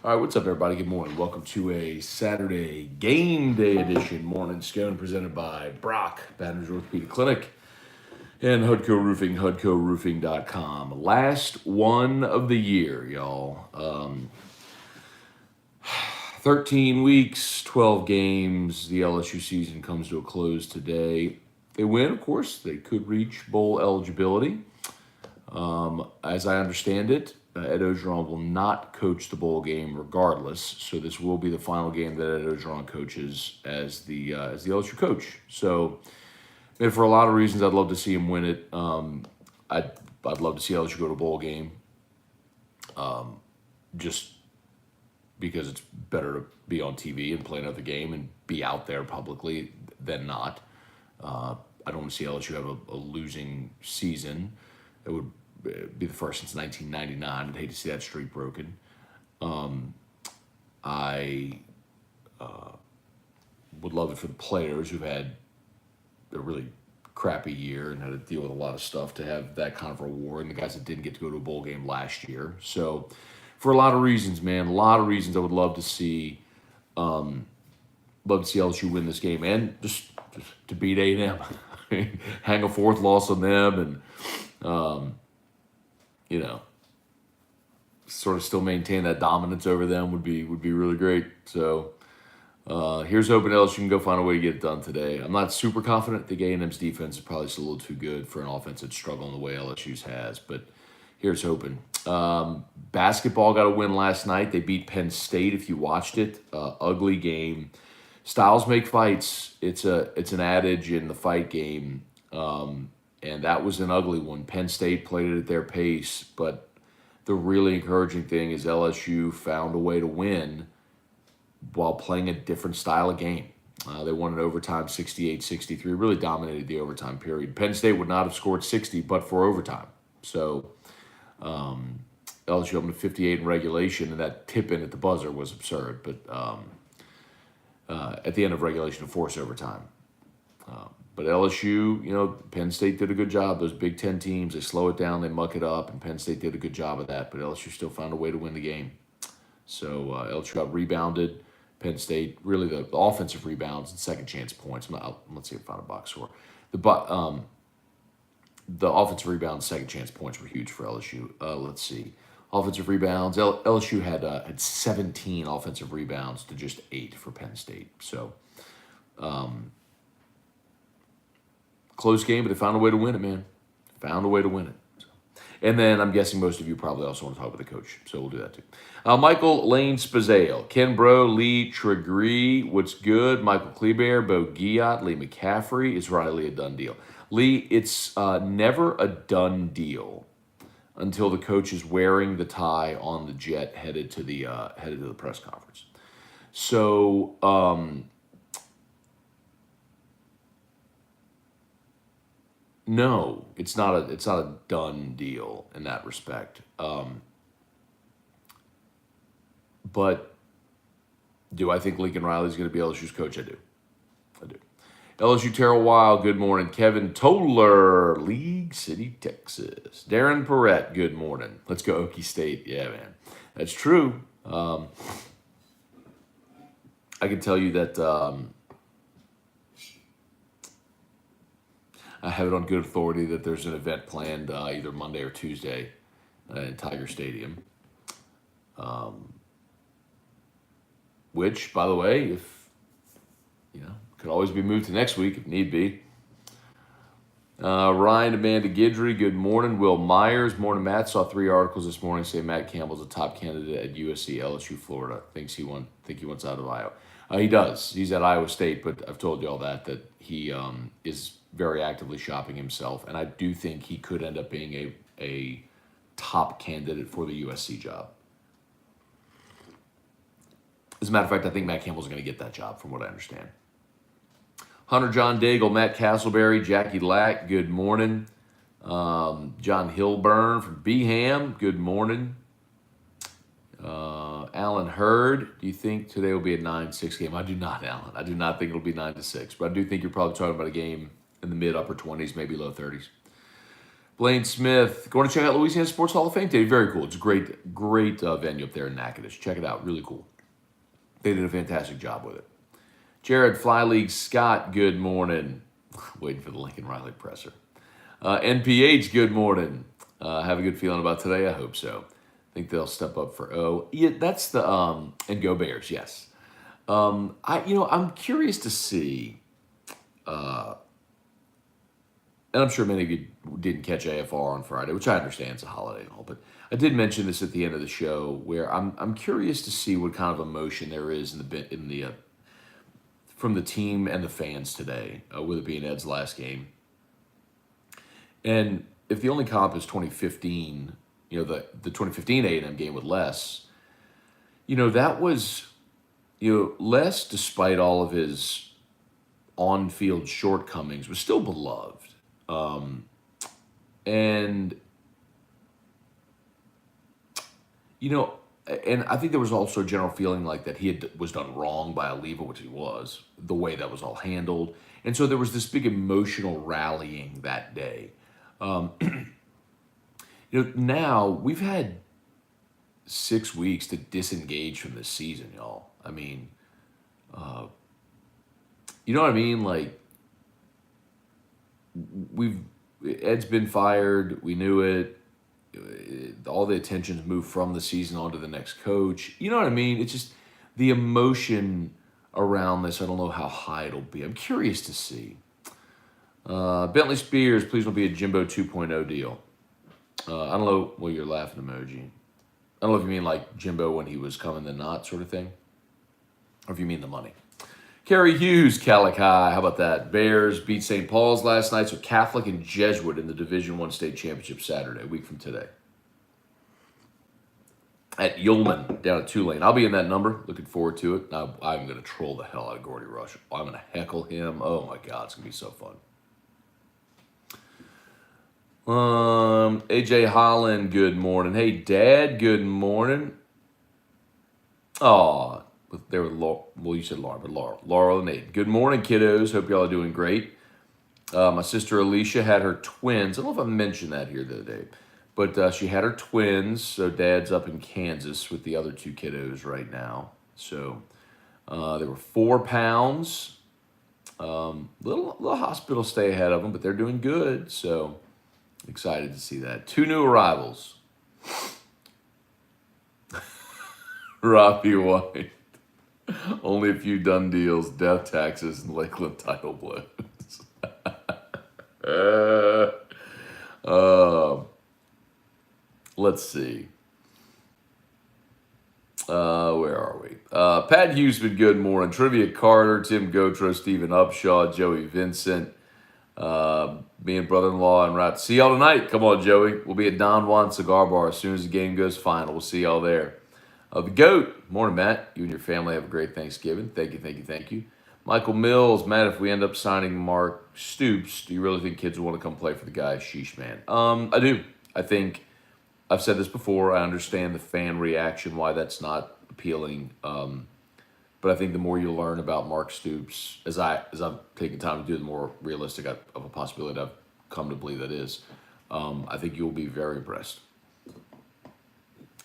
All right, what's up, everybody? Good morning. Welcome to a Saturday game day edition morning Scone presented by Brock, Baton Rouge Orthopedic Clinic, and Hudco Roofing, HudcoRoofing.com. Last one of the year, y'all. 13 weeks, 12 games. The LSU season comes to a close today. They win, of course. They could reach bowl eligibility. As I understand it, Ed Ogeron will not coach the bowl game regardless. So this will be the final game that Ed Ogeron coaches as the LSU coach. So, and for a lot of reasons, I'd love to see him win it. I'd love to see LSU go to a bowl game, just because it's better to be on TV and play another game and be out there publicly than not. I don't want to see LSU have a losing season. It would be the first since 1999. I'd hate to see that streak broken. I would love it for the players who've had a really crappy year and had to deal with a lot of stuff to have that kind of reward, and the guys that didn't get to go to a bowl game last year. So, for a lot of reasons, man, a lot of reasons, I would love to see LSU win this game and just to beat A&M, hang a fourth loss on them, and sort of still maintain that dominance over them would be really great. So here's hoping LSU can go find a way to get it done today. I'm not super confident. I think A&M's defense is probably still a little too good for an offense that's struggling the way LSU's has, but here's hoping. Basketball got a win last night. They beat Penn State. If you watched it, ugly game. Styles make fights. It's an adage in the fight game, and that was an ugly one. Penn State played it at their pace, but the really encouraging thing is LSU found a way to win while playing a different style of game. They won in overtime 68-63, really dominated the overtime period. Penn State would not have scored 60 but for overtime. So LSU up to 58 in regulation, and that tip-in at the buzzer was absurd. But at the end of regulation, to force overtime. But LSU, Penn State did a good job. Those Big Ten teams, they slow it down, they muck it up, and Penn State did a good job of that. But LSU still found a way to win the game. So LSU got rebounded. Penn State, really the offensive rebounds and second chance points. Let's see if I find a box score. The offensive rebounds, second chance points were huge for LSU. Let's see. Offensive rebounds, LSU had 17 offensive rebounds to just 8 for Penn State. So, close game, but they found a way to win it, man. Found a way to win it. So. And then I'm guessing most of you probably also want to talk about the coach, so we'll do that too. Michael Lane Spazale, Ken Bro, Lee Tregree, what's good? Michael Kleber, Bo Giat, Lee McCaffrey. Is Riley a done deal? Lee, it's never a done deal until the coach is wearing the tie on the jet headed to the press conference. So no, it's not a done deal in that respect. But do I think Lincoln Riley is going to be LSU's coach? I do. LSU Terrell Wild, good morning. Kevin Toller, League City, Texas. Darren Perrette, good morning. Let's go Okie State. Yeah, man. That's true. I can tell you that I have it on good authority that there's an event planned either Monday or Tuesday in Tiger Stadium. Which, by the way, if could always be moved to next week if need be. Ryan, Amanda Guidry, good morning. Will Myers, morning, Matt. Saw 3 articles this morning say Matt Campbell's a top candidate at USC, LSU, Florida. Think he wants out of Iowa. He does. He's at Iowa State, but I've told you all that he is very actively shopping himself, and I do think he could end up being a top candidate for the USC job. As a matter of fact, I think Matt Campbell's going to get that job, from what I understand. Hunter John Daigle, Matt Castleberry, Jackie Lack, good morning. John Hilburn from Beeham, good morning. Alan Hurd, do you think today will be a 9-6 game? I do not, Alan. I do not think it'll be 9-6, but I do think you're probably talking about a game in the mid-upper 20s, maybe low 30s. Blaine Smith, going to check out Louisiana Sports Hall of Fame today. Very cool. It's a great venue up there in Natchitoches. Check it out. Really cool. They did a fantastic job with it. Jared Fly League Scott, good morning. Waiting for the Lincoln Riley presser. NPH, good morning. Have a good feeling about today? I hope so. I think they'll step up for O. Yeah, that's the and go Bears. Yes. I'm curious to see. And I'm sure many of you didn't catch AFR on Friday, which I understand it's a holiday and all, but I did mention this at the end of the show, where I'm curious to see what kind of emotion there is from the team and the fans today, with it being Ed's last game. And if the only comp is 2015, the 2015 A&M game with Les, that was, Les, despite all of his on-field shortcomings, was still beloved. And I think there was also a general feeling like that he was done wrong by Oliva, which he was, the way that was all handled. And so there was this big emotional rallying that day. Now we've had 6 weeks to disengage from this season, y'all. I mean, you know what I mean? Like, Ed's been fired. We knew it. All the attention's moved from the season on to the next coach. You know what I mean? It's just the emotion around this. I don't know how high it'll be. I'm curious to see. Bentley Spears, please don't be a Jimbo 2.0 deal. I don't know. Well, you're laughing emoji. I don't know if you mean like Jimbo when he was coming then not sort of thing, or if you mean the money. Kerry Hughes, Calic High. How about that? Bears beat St. Paul's last night, so Catholic and Jesuit in the Division I state championship Saturday, a week from today. At Ullman, down at Tulane. I'll be in that number. Looking forward to it. I'm going to troll the hell out of Gordy Rush. I'm going to heckle him. Oh, my God. It's going to be so fun. AJ Holland, good morning. Hey, Dad, good morning. Aw. They were well, you said Laura, but Laurel and Nate. Good morning, kiddos. Hope y'all are doing great. My sister Alicia had her twins. I don't know if I mentioned that here the other day, but she had her twins. So Dad's up in Kansas with the other two kiddos right now. So they were 4 pounds. Little hospital stay ahead of them, but they're doing good. So excited to see that. 2 new arrivals. Robbie White. Only a few done deals, death taxes, and Lakeland title blows. Let's see. Where are we? Pat Huseman, good morning. Trivia Carter, Tim Gotro, Stephen Upshaw, Joey Vincent, me and brother-in-law and Rat. See y'all tonight. Come on, Joey. We'll be at Don Juan Cigar Bar as soon as the game goes final. We'll see y'all there. The GOAT. Morning, Matt. You and your family have a great Thanksgiving. Thank you. Michael Mills. Matt, if we end up signing Mark Stoops, do you really think kids will want to come play for the guy? Sheesh, man. I do. I think, I've said this before, I understand the fan reaction, why that's not appealing. But I think the more you learn about Mark Stoops, as I've taken time to do, the more realistic of a possibility I've come to believe that is. I think you'll be very impressed.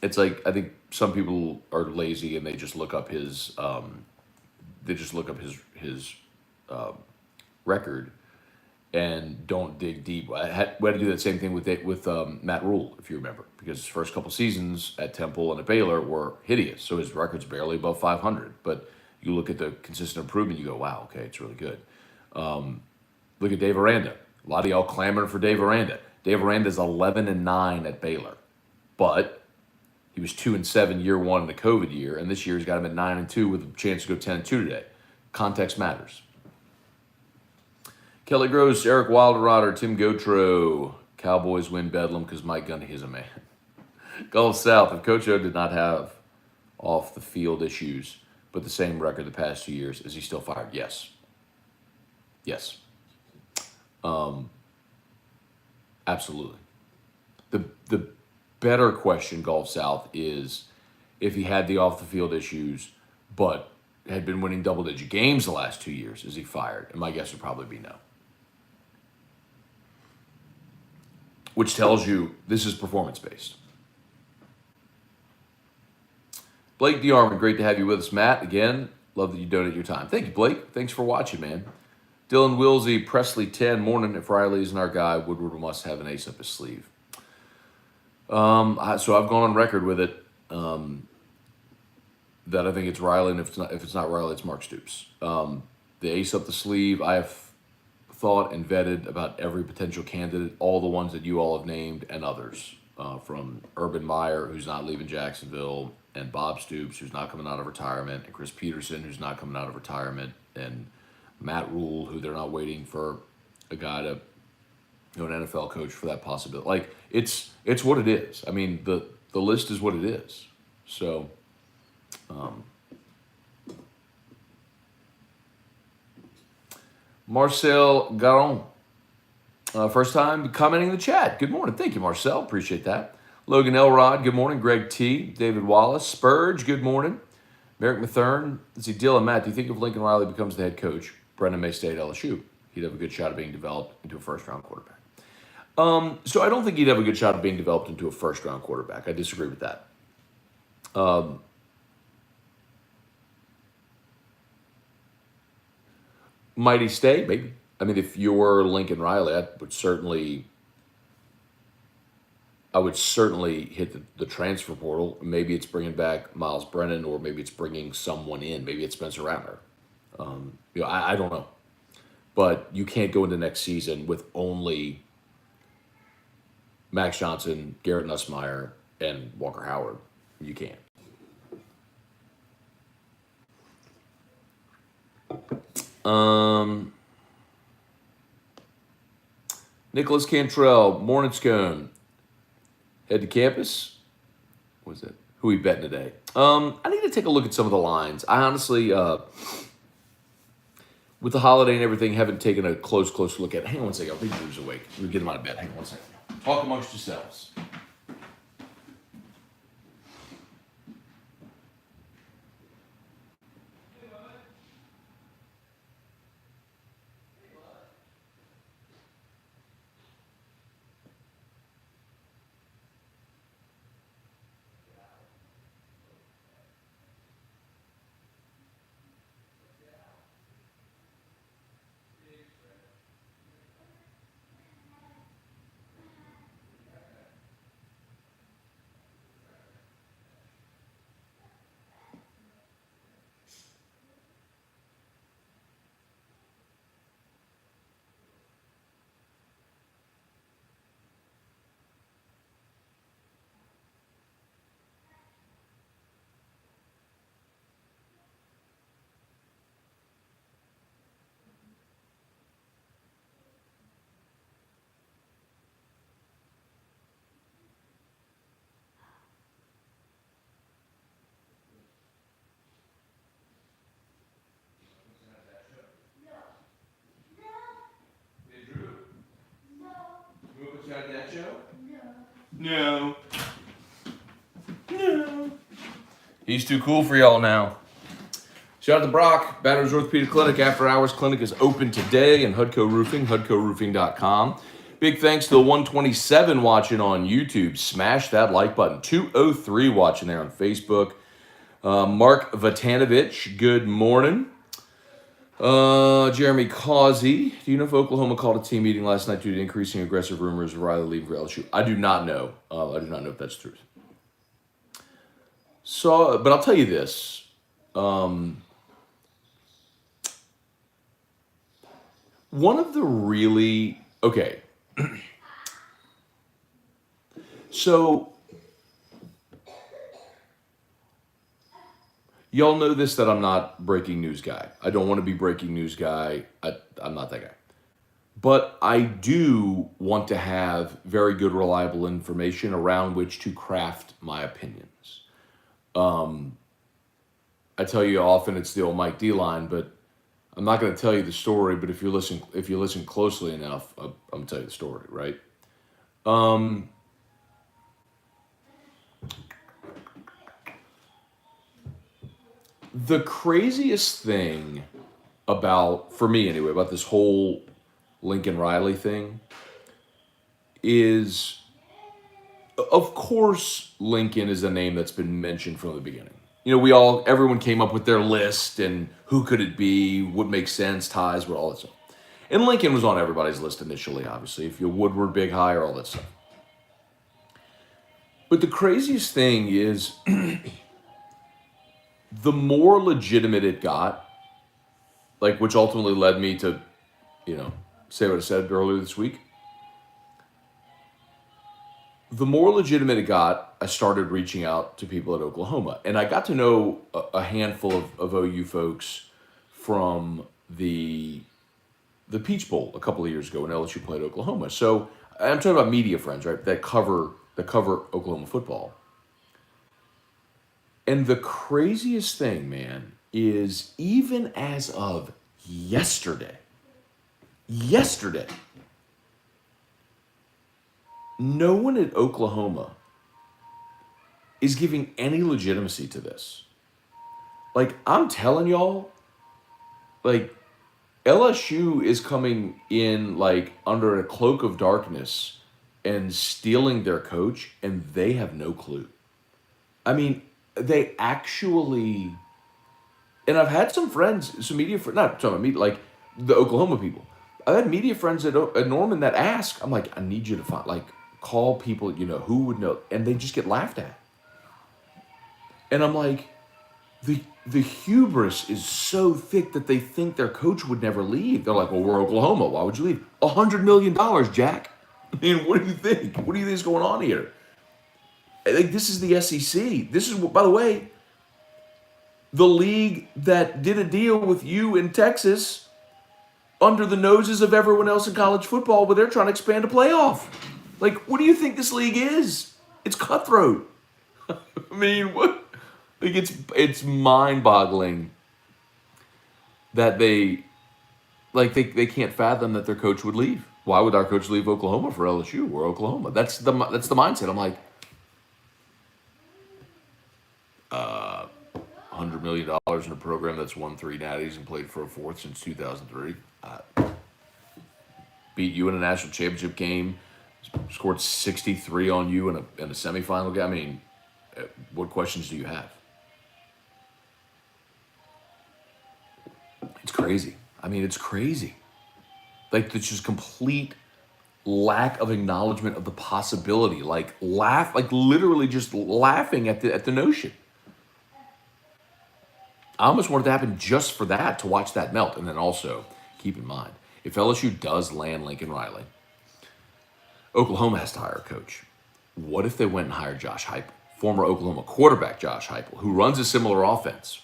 It's like, I think some people are lazy and they just look up his record and don't dig deep. We had to do that same thing with Matt Rule, if you remember, because his first couple seasons at Temple and at Baylor were hideous. So his record's barely above 500. But you look at the consistent improvement, you go, wow, okay, it's really good. Look at Dave Aranda. A lot of y'all clamoring for Dave Aranda. Dave Aranda's 11-9 at Baylor, but he was 2-7 year one in the COVID year, and this year he's got him at 9-2 with a chance to go 10-2 today. Context matters. Kelly Gross, Eric Wilderrotter, Tim Gotro. Cowboys win Bedlam because Mike Gundy is a man. Gulf South, if Coach O did not have off the field issues, but the same record the past 2 years, is he still fired? Yes. Absolutely. The better question, Gulf South, is if he had the off the field issues, but had been winning double-digit games the last 2 years, is he fired? And my guess would probably be no. which tells you this is performance-based. Blake DeArmond, great to have you with us. Matt, again, love that you donate your time. Thank you, Blake. Thanks for watching, man. Dylan Wilsey, Presley 10, morning. If Riley isn't our guy, Woodward must have an ace up his sleeve. So I've gone on record with it that I think it's Riley, and if it's not Riley, it's Mark Stoops. The ace up the sleeve, I have thought and vetted about every potential candidate, all the ones that you all have named, and others, from Urban Meyer, who's not leaving Jacksonville, and Bob Stoops, who's not coming out of retirement, and Chris Peterson, who's not coming out of retirement, and Matt Rule, who they're not waiting for a guy to, an NFL coach for that possibility. Like, it's what it is. I mean, the list is what it is. So, Marcel Garon, first time commenting in the chat. Good morning. Thank you, Marcel. Appreciate that. Logan Elrod, good morning. Greg T. David Wallace. Spurge, good morning. Merrick Mathern. Let's see, Dylan, Matt, do you think if Lincoln Riley becomes the head coach, Brendan may stay at LSU? He'd have a good shot of being developed into a first-round quarterback. So I don't think he'd have a good shot of being developed into a first-round quarterback. I disagree with that. Might he stay? Maybe. I mean, if you're Lincoln Riley, I would certainly hit the transfer portal. Maybe it's bringing back Miles Brennan, or maybe it's bringing someone in. Maybe it's Spencer Rattler. I don't know. But you can't go into next season with only Max Johnson, Garrett Nussmeier, and Walker Howard. You can't. Nicholas Cantrell, morning Scone. Head to campus. What is it? Who we betting today? I need to take a look at some of the lines. I honestly, with the holiday and everything, haven't taken a closer look at it. Hang on one second. I think Drew's awake. We'll get him out of bed. Hang on one second. Talk amongst yourselves. That show? No. He's too cool for y'all now. Shout out to Brock. Batter's Orthopedic Clinic. After Hours Clinic is open today, and Hudco Roofing, hudcoroofing.com. Big thanks to the 127 watching on YouTube. Smash that like button. 203 watching there on Facebook. Mark Vatanovich, good morning. Jeremy Causey, do you know if Oklahoma called a team meeting last night due to increasing aggressive rumors of Riley leaving for LSU? I do not know. I do not know if that's true. So, but I'll tell you this. One of the really, okay. So, y'all know this, that I'm not breaking news guy. I don't want to be breaking news guy. I'm not that guy. But I do want to have very good, reliable information around which to craft my opinions. I tell you often it's the old Mike D line, but I'm not going to tell you the story. But if you listen closely enough, I'm going to tell you the story, right? The craziest thing for me anyway, about this whole Lincoln Riley thing is, of course, Lincoln is a name that's been mentioned from the beginning. Everyone came up with their list and who could it be, would make sense, ties, what all that stuff. And Lincoln was on everybody's list initially, obviously, if you're Woodward, Big High, or all that stuff. But the craziest thing is, the more legitimate it got, which ultimately led me to, say what I said earlier this week. The more legitimate it got, I started reaching out to people at Oklahoma. And I got to know a handful of OU folks from the Peach Bowl a couple of years ago when LSU played Oklahoma. So I'm talking about media friends, right, that cover Oklahoma football. And the craziest thing, man, is even as of yesterday, no one at Oklahoma is giving any legitimacy to this. I'm telling y'all, LSU is coming in, under a cloak of darkness and stealing their coach, and they have no clue. I mean, they actually... And I've had some friends, some media friends, not talking about the Oklahoma people. I've had media friends at Norman that ask, I'm like, I need you to call people, who would know, and they just get laughed at. And I'm like, the hubris is so thick that they think their coach would never leave. They're like, well, we're Oklahoma, why would you leave? $100 million, Jack. I mean, what do you think? What do you think is going on here? This is the SEC. This is, by the way, the league that did a deal with you in Texas under the noses of everyone else in college football, where they're trying to expand a playoff. What do you think this league is? It's cutthroat. I mean, what? It's mind-boggling that they can't fathom that their coach would leave. Why would our coach leave Oklahoma for LSU? We're Oklahoma. That's the mindset. I'm like, $100 million in a program that's won 3 natties and played for a 4th since 2003. Beat you in a national championship game. Scored 63 on you in a semifinal game. I mean, what questions do you have? It's crazy. I mean, it's crazy. It's just complete lack of acknowledgement of the possibility. Literally just laughing at the notion. I almost wanted to happen just for that, to watch that melt. And then also, keep in mind, if LSU does land Lincoln Riley, Oklahoma has to hire a coach. What if they went and hired Josh Heupel, former Oklahoma quarterback Josh Heupel, who runs a similar offense,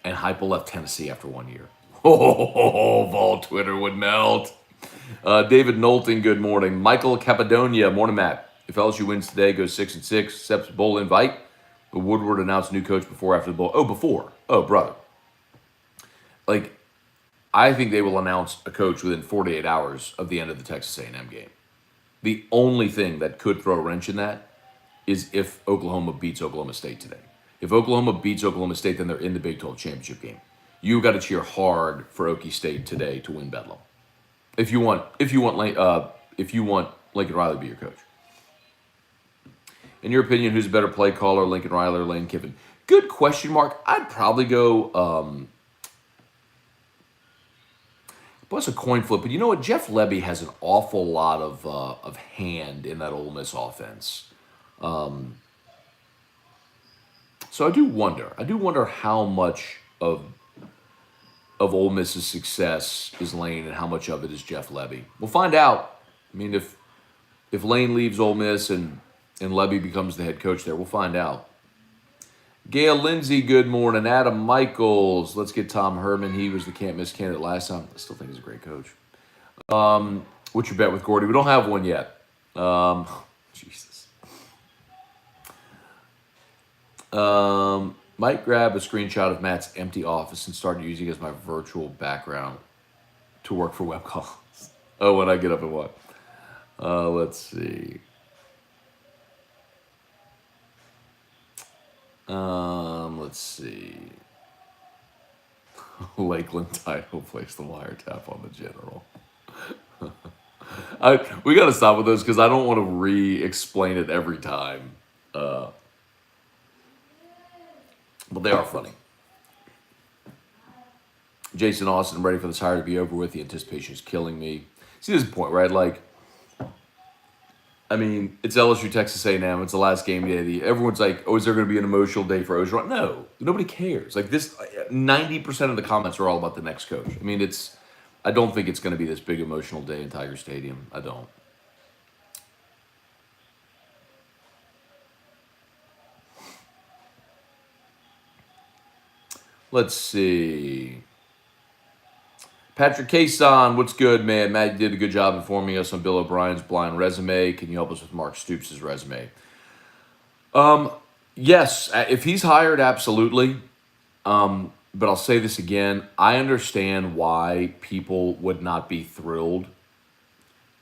and Heupel left Tennessee after 1 year? Vol Twitter would melt. David Knowlton, good morning. Michael Capadonia, morning, Matt. If LSU wins today, goes 6-6, accepts bowl invite. But Woodward announced new coach before or after the bowl. Oh, before. Oh, brother. I think they will announce a coach within 48 hours of the end of the Texas A&M game. The only thing that could throw a wrench in that is if Oklahoma beats Oklahoma State today. If Oklahoma beats Oklahoma State, then they're in the Big 12 championship game. You've got to cheer hard for Okie State today to win Bedlam. If you want Lincoln Riley to be your coach. In your opinion, who's a better play caller, Lincoln Riley or Lane Kiffin? Good question, Mark. I'd probably go. Plus a coin flip, but you know what? Jeff Lebby has an awful lot of hand in that Ole Miss offense. So I do wonder how much of Ole Miss's success is Lane and how much of it is Jeff Lebby. We'll find out. I mean, if Lane leaves Ole Miss and Lebby becomes the head coach there, we'll find out. Gail Lindsay, good morning. Adam Michaels, let's get Tom Herman. He was the can't-miss candidate last time. I still think he's a great coach. What's your bet with Gordy? We don't have one yet. Jesus. Might grab a screenshot of Matt's empty office and start using it as my virtual background to work for web calls. Oh, when I get up and what? Let's see. Let's see. Lakeland title, place the wiretap on the general. We got to stop with those because I don't want to re-explain it every time. But they are funny. Jason Austin, ready for this hire to be over with. The anticipation is killing me. See, this is the point, right? Like, I mean, it's LSU, Texas A&M. It's the last game day. Everyone's like, "Oh, is there going to be an emotional day for Ogeron?" No, nobody cares. Like this, 90% of the comments are all about the next coach. I mean, I don't think it's going to be this big emotional day in Tiger Stadium. I don't. Let's see. Patrick Cason, what's good, man? Matt, you did a good job informing us on Bill O'Brien's blind resume. Can you help us with Mark Stoops' resume? Yes, if he's hired, absolutely. But I'll say this again. I understand why people would not be thrilled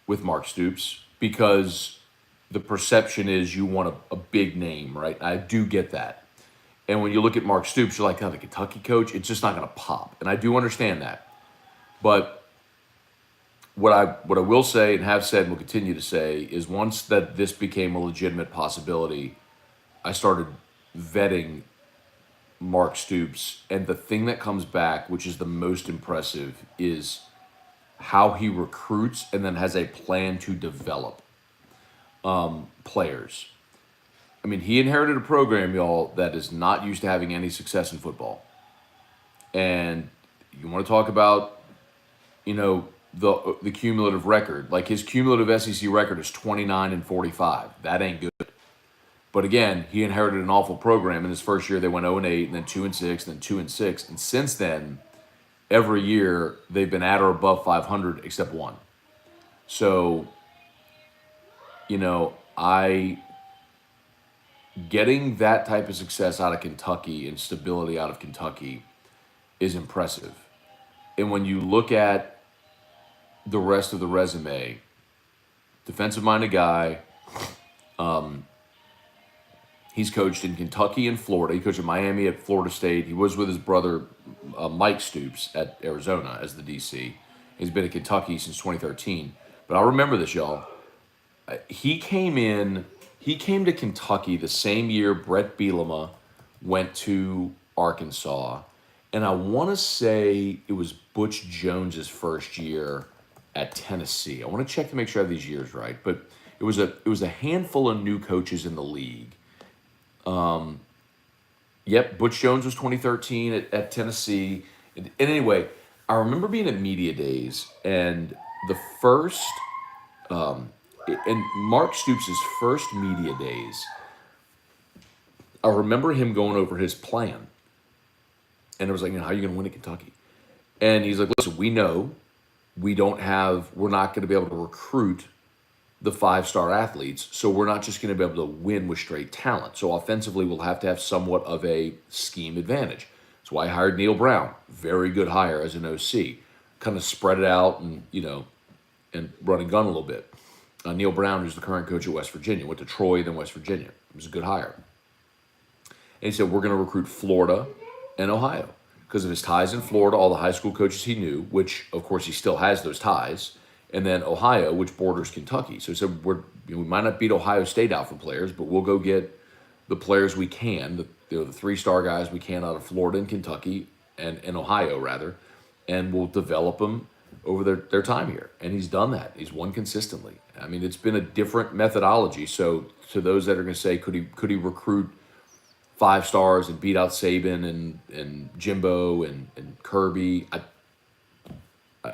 with Mark Stoops because the perception is you want a big name, right? I do get that. And when you look at Mark Stoops, you're like, oh, the Kentucky coach, it's just not going to pop. And I do understand that. But what I will say and have said and will continue to say is once that this became a legitimate possibility, I started vetting Mark Stoops. And the thing that comes back, which is the most impressive, is how he recruits and then has a plan to develop players. I mean, he inherited a program, y'all, that is not used to having any success in football. And you want to talk about, the cumulative record. Like his cumulative SEC record is 29-45. That ain't good. But again, he inherited an awful program. In his first year, they went 0-8, and then 2-6, and then 2-6. And since then, every year they've been at or above 500 except one. So, getting that type of success out of Kentucky and stability out of Kentucky is impressive. And when you look at the rest of the resume, defensive-minded guy, he's coached in Kentucky and Florida. He coached in Miami, at Florida State. He was with his brother, Mike Stoops, at Arizona as the DC. He's been at Kentucky since 2013. But I'll remember this, y'all. He came to Kentucky the same year Brett Bielema went to Arkansas. And I want to say it was Butch Jones's first year at Tennessee. I want to check to make sure I have these years right. But it was a handful of new coaches in the league. Butch Jones was 2013 at Tennessee. And anyway, I remember being at media days and the first, and Mark Stoops' first media days, I remember him going over his plan. And it was like, how are you going to win at Kentucky? And he's like, listen, we know we're not going to be able to recruit the 5-star athletes, so we're not just going to be able to win with straight talent. So offensively, we'll have to have somewhat of a scheme advantage. That's why I hired Neil Brown. Very good hire as an OC. Kind of spread it out and, and run and gun a little bit. Neil Brown, who's the current coach at West Virginia, went to Troy, then West Virginia. It was a good hire. And he said, we're going to recruit Florida and Ohio. Because of his ties in Florida, all the high school coaches he knew, which, of course, he still has those ties, and then Ohio, which borders Kentucky. So he said, we might not beat Ohio State out for players, but we'll go get the players we can, the 3-star guys we can out of Florida and Kentucky, and Ohio, rather, and we'll develop them over their time here. And he's done that. He's won consistently. I mean, it's been a different methodology. So to those that are going to say, could he recruit 5 stars and beat out Saban and Jimbo and Kirby? I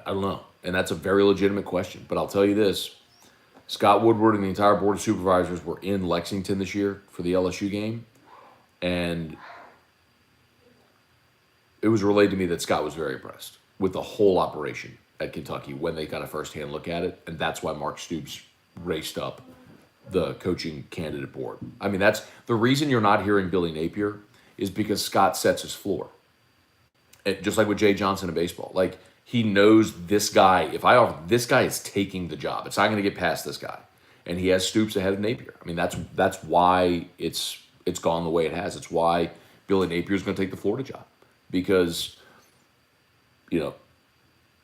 don't know. And that's a very legitimate question. But I'll tell you this. Scott Woodward and the entire board of supervisors were in Lexington this year for the LSU game. And it was relayed to me that Scott was very impressed with the whole operation at Kentucky when they got a firsthand look at it. And that's why Mark Stoops raced up the coaching candidate board. I mean, that's the reason you're not hearing Billy Napier is because Scott sets his floor. Just like with Jay Johnson in baseball. Like, he knows this guy, if I offer, this guy is taking the job. It's not going to get past this guy. And he has Stoops ahead of Napier. I mean, that's why it's gone the way it has. It's why Billy Napier is going to take the Florida job. Because,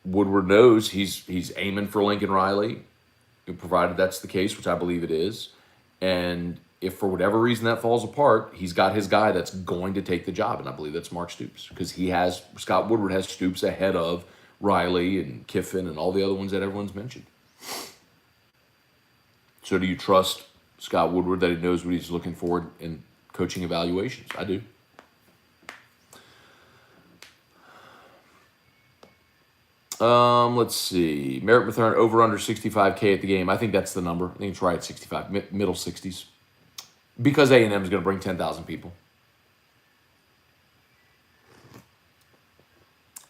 Woodward knows he's aiming for Lincoln Riley. provided that's the case, which I believe it is. And if for whatever reason that falls apart, he's got his guy that's going to take the job, and I believe that's Mark Stoops, because Scott Woodward has Stoops ahead of Riley and Kiffin and all the other ones that everyone's mentioned. So do you trust Scott Woodward that he knows what he's looking for in coaching evaluations? I do. Let's see. Merritt Mathern over under 65K at the game. I think that's the number. I think it's right at 65, middle 60s. Because A&M is going to bring 10,000 people.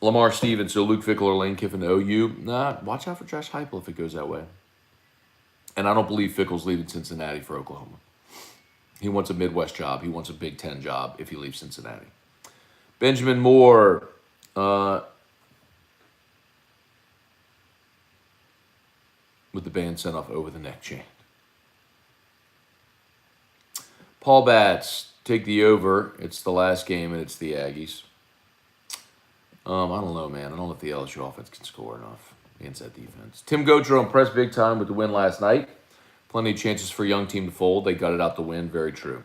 Lamar Stevens, so Luke Fickle or Lane Kiffin to OU. Nah, watch out for Josh Heupel if it goes that way. And I don't believe Fickle's leaving Cincinnati for Oklahoma. He wants a Midwest job. He wants a Big Ten job if he leaves Cincinnati. Benjamin Moore. With the band sent off over the neck chant. Paul Batts, take the over. It's the last game and it's the Aggies. I don't know, man. I don't know if the LSU offense can score enough against that defense. Tim Gotro impressed big time with the win last night. Plenty of chances for a young team to fold. They gutted out the win. Very true.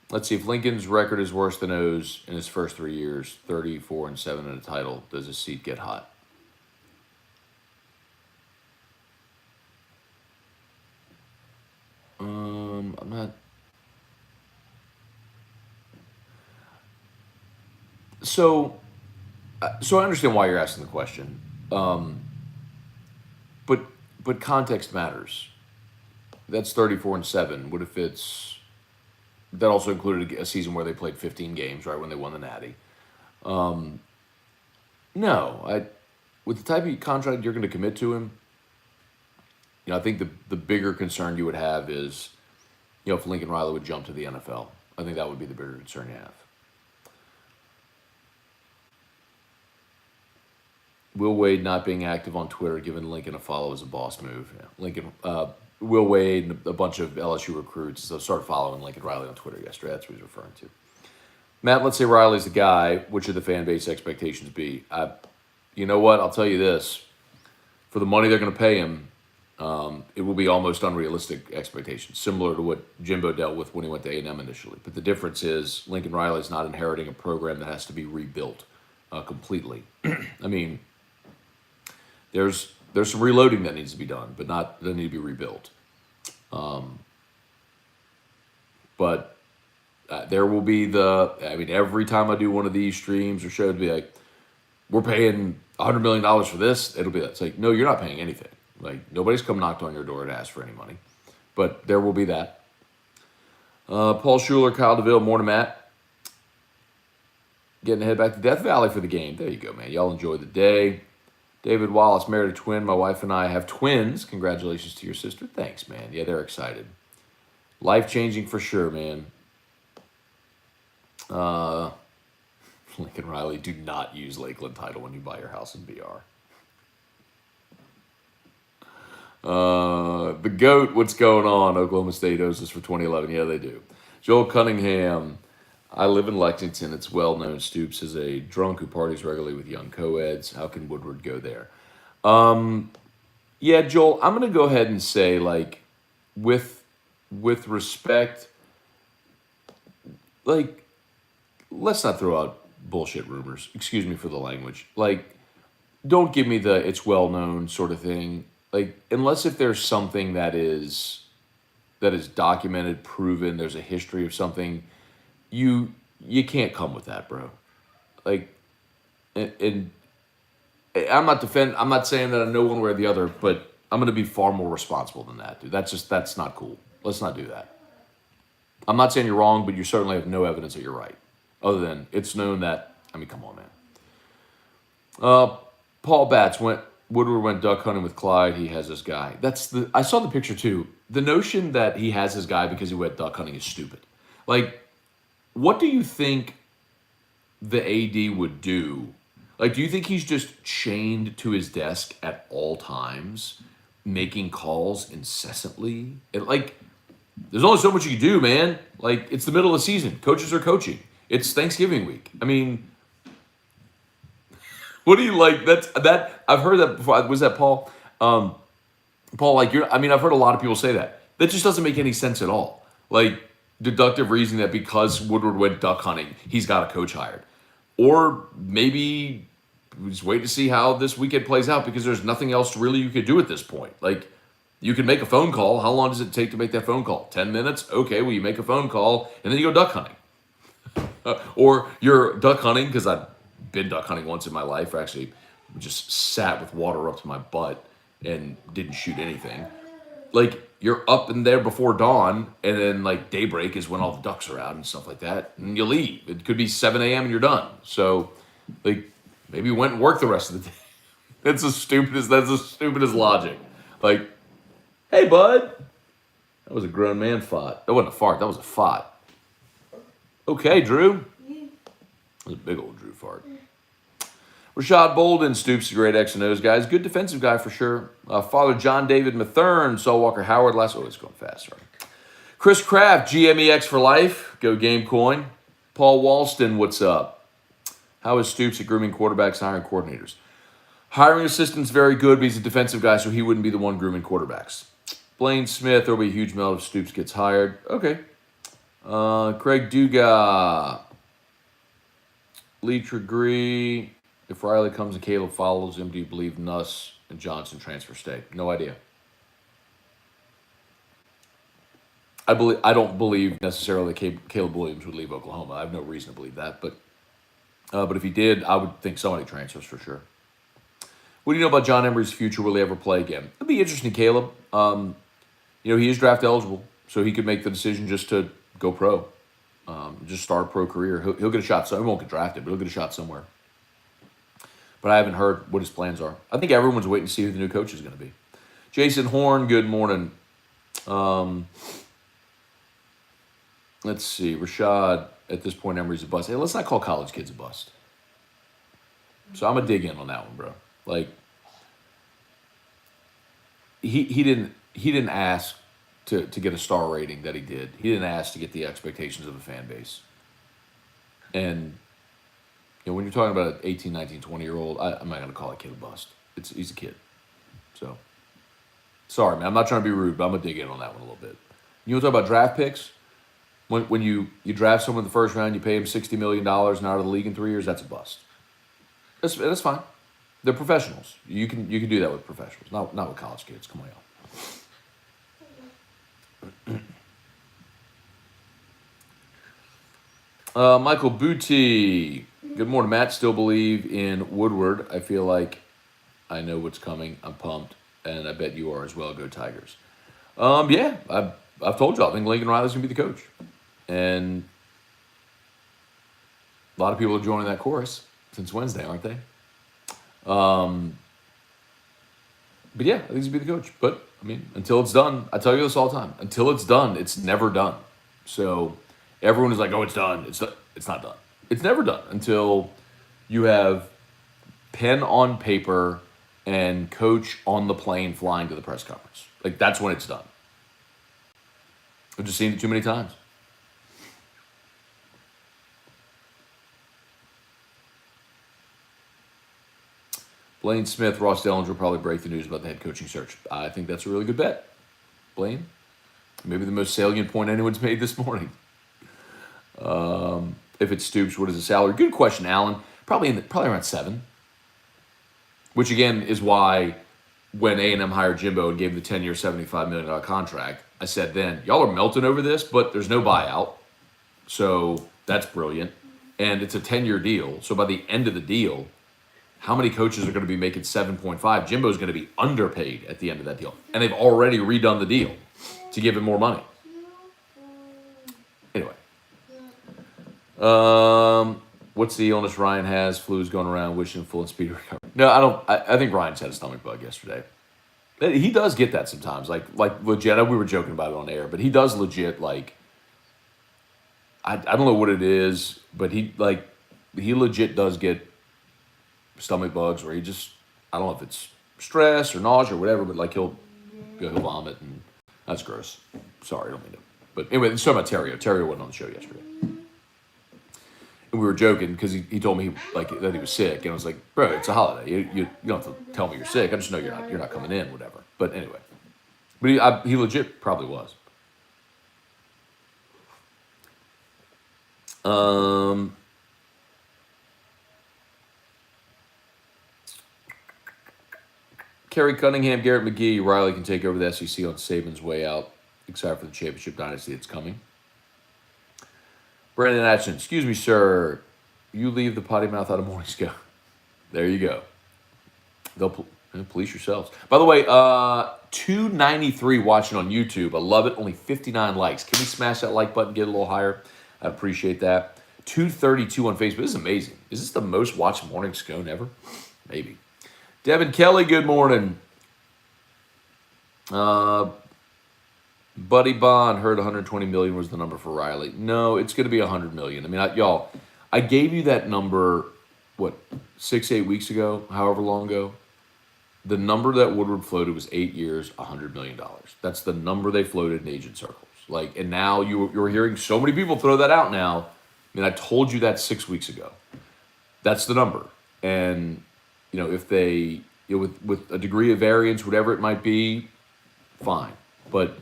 Let's see. If Lincoln's record is worse than O's in his first 3 years, 34-7 in a title, does his seat get hot? I'm not. So I understand why you're asking the question, but context matters. That's 34-7. What if it's that also included a season where they played 15 games, right, when they won the Natty? No, with the type of contract you're going to commit to him, I think the bigger concern you would have is, if Lincoln Riley would jump to the NFL. I think that would be the bigger concern you have. Will Wade not being active on Twitter, giving Lincoln a follow is a boss move. Yeah. Lincoln, Will Wade and a bunch of LSU recruits started following Lincoln Riley on Twitter yesterday. That's what he's referring to. Matt, let's say Riley's the guy. What should the fan base expectations be? You know what? I'll tell you this. For the money they're going to pay him, it will be almost unrealistic expectations, similar to what Jimbo dealt with when he went to A&M initially. But the difference is Lincoln Riley's not inheriting a program that has to be rebuilt completely. I mean, there's some reloading that needs to be done, but doesn't need to be rebuilt. But there will be every time I do one of these streams or shows, it'd be like, we're paying $100 million for this. It'll be that. It's like, no, you're not paying anything. Like, nobody's come knocked on your door to ask for any money. But there will be that. Paul Schuler, Kyle DeVille, morning, Matt. Getting to head back to Death Valley for the game. There you go, man. Y'all enjoy the day. David Wallace, married a twin. My wife and I have twins. Congratulations to your sister. Thanks, man. Yeah, they're excited. Life-changing for sure, man. Lincoln Riley, do not use Lakeland title when you buy your house in BR. The GOAT, what's going on? Oklahoma State owes us for 2011. Yeah, they do. Joel Cunningham, I live in Lexington. It's well known Stoops is a drunk who parties regularly with young co-eds. How can Woodward go there? Yeah, Joel, I'm going to go ahead and say, like, with respect, like, let's not throw out bullshit rumors. Excuse me for the language. Like, don't give me the it's well known sort of thing. Like, unless if there's something that is documented, proven, there's a history of something, you can't come with that, bro. Like, and I'm not saying that I know one way or the other, but I'm going to be far more responsible than that, dude. That's not cool. Let's not do that. I'm not saying you're wrong, but you certainly have no evidence that you're right. Other than it's known that, come on, man. Paul Batts Woodward went duck hunting with Clyde. He has his guy. I saw the picture too. The notion that he has his guy because he went duck hunting is stupid. Like, what do you think the AD would do? Like, do you think he's just chained to his desk at all times, making calls incessantly? There's only so much you can do, man. Like, it's the middle of the season. Coaches are coaching. It's Thanksgiving week. What do you like? That I've heard that before. Was that Paul? Paul, like I've heard a lot of people say that. That just doesn't make any sense at all. Like deductive reasoning that because Woodward went duck hunting, he's got a coach hired. Or maybe just wait to see how this weekend plays out because there's nothing else really you could do at this point. Like you can make a phone call. How long does it take to make that phone call? 10 minutes? Okay, well you make a phone call and then you go duck hunting. Or you're duck hunting, because I've been duck hunting once in my life. I actually just sat with water up to my butt and didn't shoot anything. Like you're up in there before dawn, and then like daybreak is when all the ducks are out and stuff like that, and you leave. It could be 7 a.m. and you're done. So like maybe you went and worked the rest of the day. That's the stupidest logic. Like, hey bud, that was a grown man fart. That wasn't a fart, that was a fart. Okay, Drew. That was a big old Drew fart. Rashad Bolden, Stoops, a great X and O's guys. Good defensive guy for sure. Father John David Mathern, Saul Walker Howard last. Oh, it's going fast, sorry. Chris Kraft, GMEX for life. Go Game Coin. Paul Walston, what's up? How is Stoops at grooming quarterbacks, hiring coordinators? Hiring assistants, very good, but he's a defensive guy, so he wouldn't be the one grooming quarterbacks. Blaine Smith, there'll be a huge melt if Stoops gets hired. Okay. Craig Duga. Lee Tregree. If Riley comes and Caleb follows him, do you believe Nuss and Johnson transfer stay? No idea. I don't believe necessarily Caleb Williams would leave Oklahoma. I have no reason to believe that, but if he did, I would think somebody transfers for sure. What do you know about John Emery's future? Will he ever play again? It'd be interesting, Caleb. He is draft eligible, so he could make the decision just to go pro, just start a pro career. He'll get a shot. So he won't get drafted, but he'll get a shot somewhere. But I haven't heard what his plans are. I think everyone's waiting to see who the new coach is going to be. Jason Horn, good morning. Let's see. Rashad, at this point, Emery's a bust. Hey, let's not call college kids a bust. So I'm going to dig in on that one, bro. Like, he didn't ask to get a star rating that he did. He didn't ask to get the expectations of a fan base. And when you're talking about an 18, 19, 20-year-old, I'm not going to call a kid a bust. He's a kid. So, sorry, man. I'm not trying to be rude, but I'm going to dig in on that one a little bit. You want to talk about draft picks? When you draft someone in the first round, you pay him $60 million and out of the league in 3 years, that's a bust. That's fine. They're professionals. You can do that with professionals, not with college kids. Come on, y'all. Michael Booty. Good morning, Matt. Still believe in Woodward. I feel like I know what's coming. I'm pumped, and I bet you are as well. Go Tigers. Yeah, I've told you I think Lincoln Riley's gonna be the coach, and a lot of people are joining that chorus since Wednesday, aren't they? But yeah, I think he's gonna be the coach. But I mean, until it's done, I tell you this all the time. Until it's done, it's never done. So everyone is like, "Oh, it's done." It's not done. It's never done until you have pen on paper and coach on the plane flying to the press conference. Like, that's when it's done. I've just seen it too many times. Blaine Smith, Ross Dellinger will probably break the news about the head coaching search. I think that's a really good bet. Blaine, maybe the most salient point anyone's made this morning. If it Stoops, what is the salary? Good question, Alan. Probably around 7. Which again is why when A&M hired Jimbo and gave him the 10-year, $75 million contract, I said then, y'all are melting over this, but there's no buyout. So that's brilliant. And it's a 10-year deal. So by the end of the deal, how many coaches are going to be making 7.5? Jimbo's going to be underpaid at the end of that deal. And they've already redone the deal to give him more money. Anyway. What's the illness Ryan has? Flu's going around, wishing full and speedy recovery. No, I don't. I think Ryan's had a stomach bug yesterday. He does get that sometimes. Like legit. We were joking about it on air, but he does legit like. I don't know what it is, but he legit does get stomach bugs where he just, I don't know if it's stress or nausea or whatever, but like he'll vomit, and that's gross. Sorry, I don't mean to. But anyway, let's talk about Terrio. Terrio wasn't on the show yesterday. And we were joking because he told me that he was sick, and I was like, bro, it's a holiday. You don't have to tell me you're sick. I just know you're not coming in, whatever. But anyway, But he legit probably was. Kerry Cunningham, Garrett McGee, Riley can take over the SEC on Saban's way out. Excited for the championship dynasty that's coming. Brandon Atchison, excuse me, sir. You leave the potty mouth out of mornings go. There you go. They'll police yourselves. By the way, 293 watching on YouTube. I love it. Only 59 likes. Can we smash that like button, get a little higher? I appreciate that. 232 on Facebook. This is amazing. Is this the most watched morning scone ever? Maybe. Devin Kelly, good morning. Buddy Bond heard 120 million was the number for Riley. No, it's going to be 100 million. I mean, y'all, I gave you that number, 6-8 weeks ago, however long ago. The number that Woodward floated was 8 years, $100 million. That's the number they floated in agent circles. And now you're hearing so many people throw that out now. I mean, I told you that 6 weeks ago. That's the number. And, if they, with a degree of variance, whatever it might be, fine. But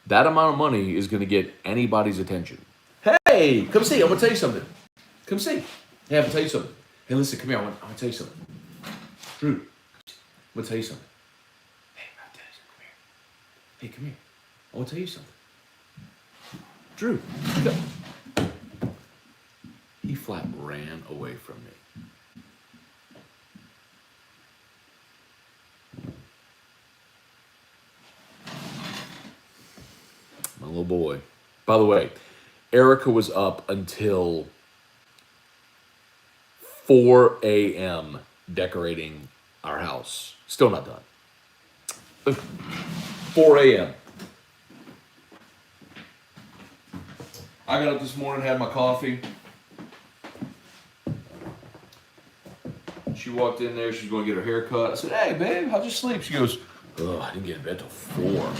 that amount of money is going to get anybody's attention. Hey, come see. I'm going to tell you something. Come see. Hey, I'm going to tell you something. Hey, listen, come here. I'm going to tell you something. Drew, I'm going to tell you something. Hey, I'm going to tell you something. Come here. Hey, come here. I want to tell you something. Drew, come. He flat ran away from me. My little boy. By the way, Erica was up until 4 a.m. decorating our house. Still not done. 4 a.m. I got up this morning, had my coffee. She walked in there. She's going to get her hair cut. I said, hey, babe, how'd you sleep? She goes, oh, I didn't get in bed till 4.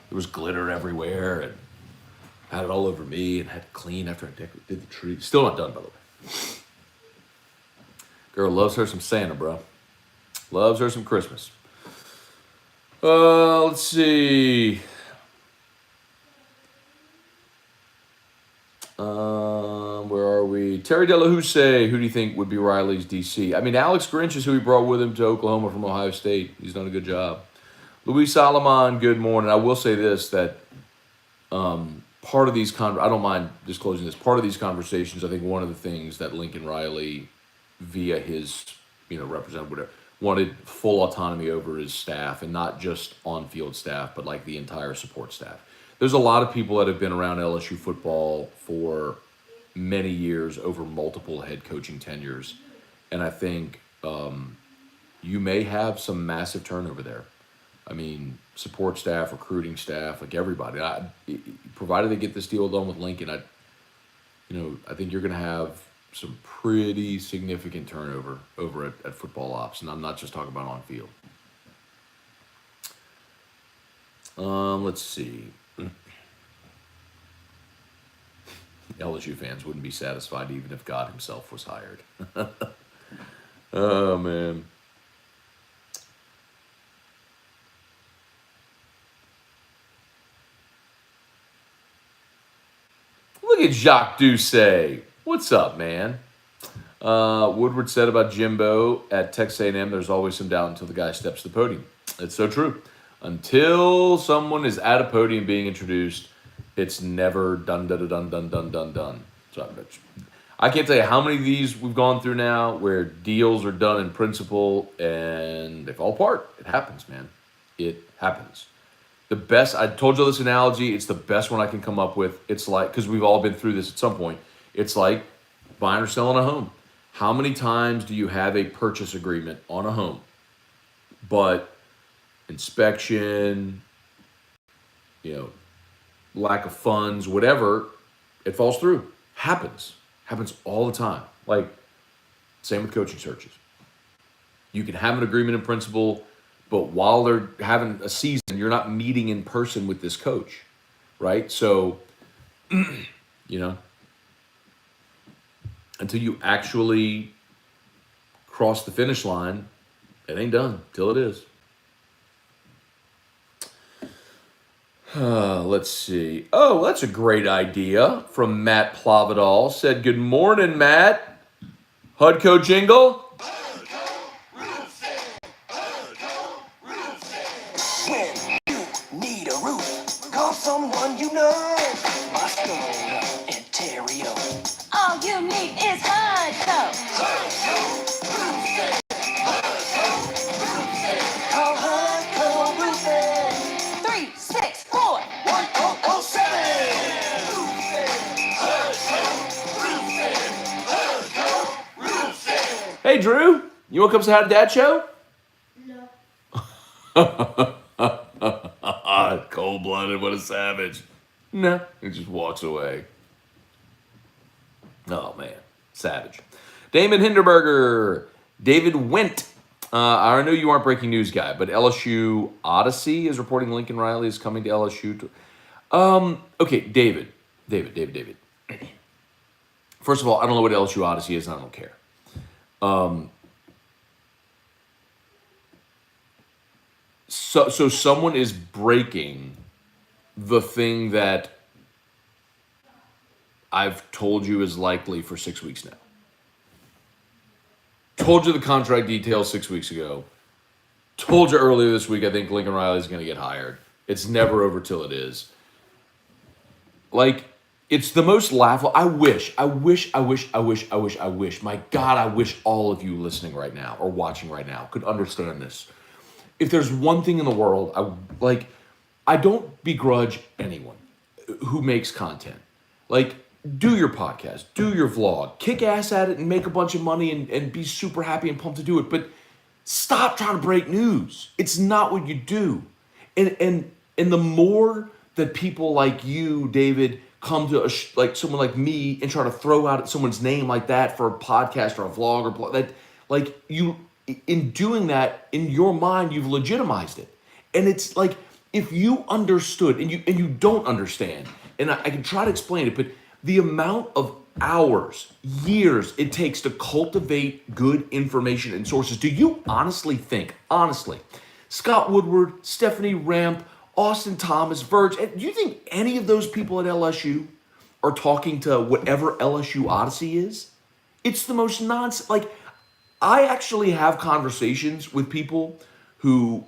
There was glitter everywhere and had it all over me and had to clean after I did the tree. Still not done, by the way. Girl loves her some Santa, bro. Loves her some Christmas. Let's see. Where are we? Terry Delahousse, who do you think would be Riley's DC? I mean, Alex Grinch is who he brought with him to Oklahoma from Ohio State. He's done a good job. Luis Salomon, good morning. I will say this, that part of these, I don't mind disclosing this, part of these conversations, I think one of the things that Lincoln Riley, via his, representative, whatever, wanted full autonomy over his staff, and not just on-field staff, but like the entire support staff. There's a lot of people that have been around LSU football for many years, over multiple head coaching tenures, and I think you may have some massive turnover there. I mean, support staff, recruiting staff, like everybody. Provided they get this deal done with Lincoln, I think you're going to have some pretty significant turnover over at football ops, and I'm not just talking about on field. Let's see. LSU fans wouldn't be satisfied even if God himself was hired. Oh, man. Look at Jacques Doucet. What's up, man? Woodward said about Jimbo at Texas A&M, there's always some doubt until the guy steps to the podium. It's so true. Until someone is at a podium being introduced, it's never done. So I can't tell you how many of these we've gone through now where deals are done in principle and they fall apart. It happens, man. It happens. The best, I told you this analogy, it's the best one I can come up with. It's like, because we've all been through this at some point, it's like buying or selling a home. How many times do you have a purchase agreement on a home, but inspection, lack of funds, whatever, it falls through. Happens all the time. Like, same with coaching searches. You can have an agreement in principle, but while they're having a season, you're not meeting in person with this coach, right? So, until you actually cross the finish line, it ain't done till it is. Let's see. Oh, that's a great idea from Matt Plavidal. Said, good morning, Matt. Hudco jingle. When you need a roof, call someone you know. Scone, Ontario. All you need is Hudco. Call Hudco Roofing. 364-1007. Hey, Drew. You want to come say hi to Dad show? Cold-blooded, what a savage. No, he just walks away. Oh, man. Savage. Damon Hinderberger. David Wendt. I know you aren't breaking news guy, but LSU Odyssey is reporting Lincoln Riley is coming to LSU. Okay, David. First of all, I don't know what LSU Odyssey is, and I don't care. So someone is breaking the thing that I've told you is likely for 6 weeks now. Told you the contract details 6 weeks ago. Told you earlier this week I think Lincoln Riley is going to get hired. It's never over till it is. Like, it's the most laughable. I wish. My God, I wish all of you listening right now or watching right now could understand this. If there's one thing in the world, I don't begrudge anyone who makes content. Like, do your podcast, do your vlog, kick ass at it and make a bunch of money and be super happy and pumped to do it. But stop trying to break news. It's not what you do. And the more that people like you, David, come to like someone like me and try to throw out someone's name like that for a podcast or a vlog or blog, that, like, you, in doing that, in your mind, you've legitimized it. And it's like, if you understood, and you don't understand, and I can try to explain it, but the amount of hours, years it takes to cultivate good information and sources. Do you honestly, Scott Woodward, Stephanie Ramp, Austin Thomas, Verge, do you think any of those people at LSU are talking to whatever LSU Odyssey is? It's the most nonsense. Like, I actually have conversations with people who,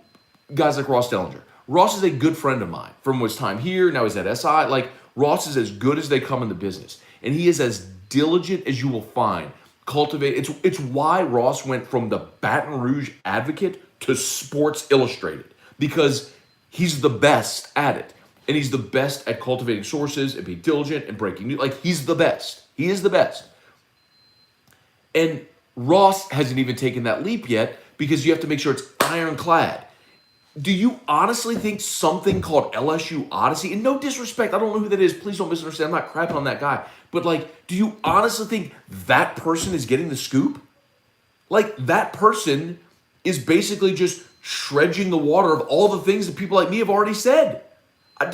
guys like Ross Dellinger. Ross is a good friend of mine from his time here. Now he's at SI. Like, Ross is as good as they come in the business. And he is as diligent as you will find. It's why Ross went from the Baton Rouge Advocate to Sports Illustrated. Because he's the best at it. And he's the best at cultivating sources and being diligent and breaking news. Like, he's the best. He is the best. And Ross hasn't even taken that leap yet because you have to make sure it's ironclad. Do you honestly think something called LSU Odyssey, and no disrespect, I don't know who that is, please don't misunderstand, I'm not crapping on that guy, but like, do you honestly think that person is getting the scoop? Like, that person is basically just dredging the water of all the things that people like me have already said. I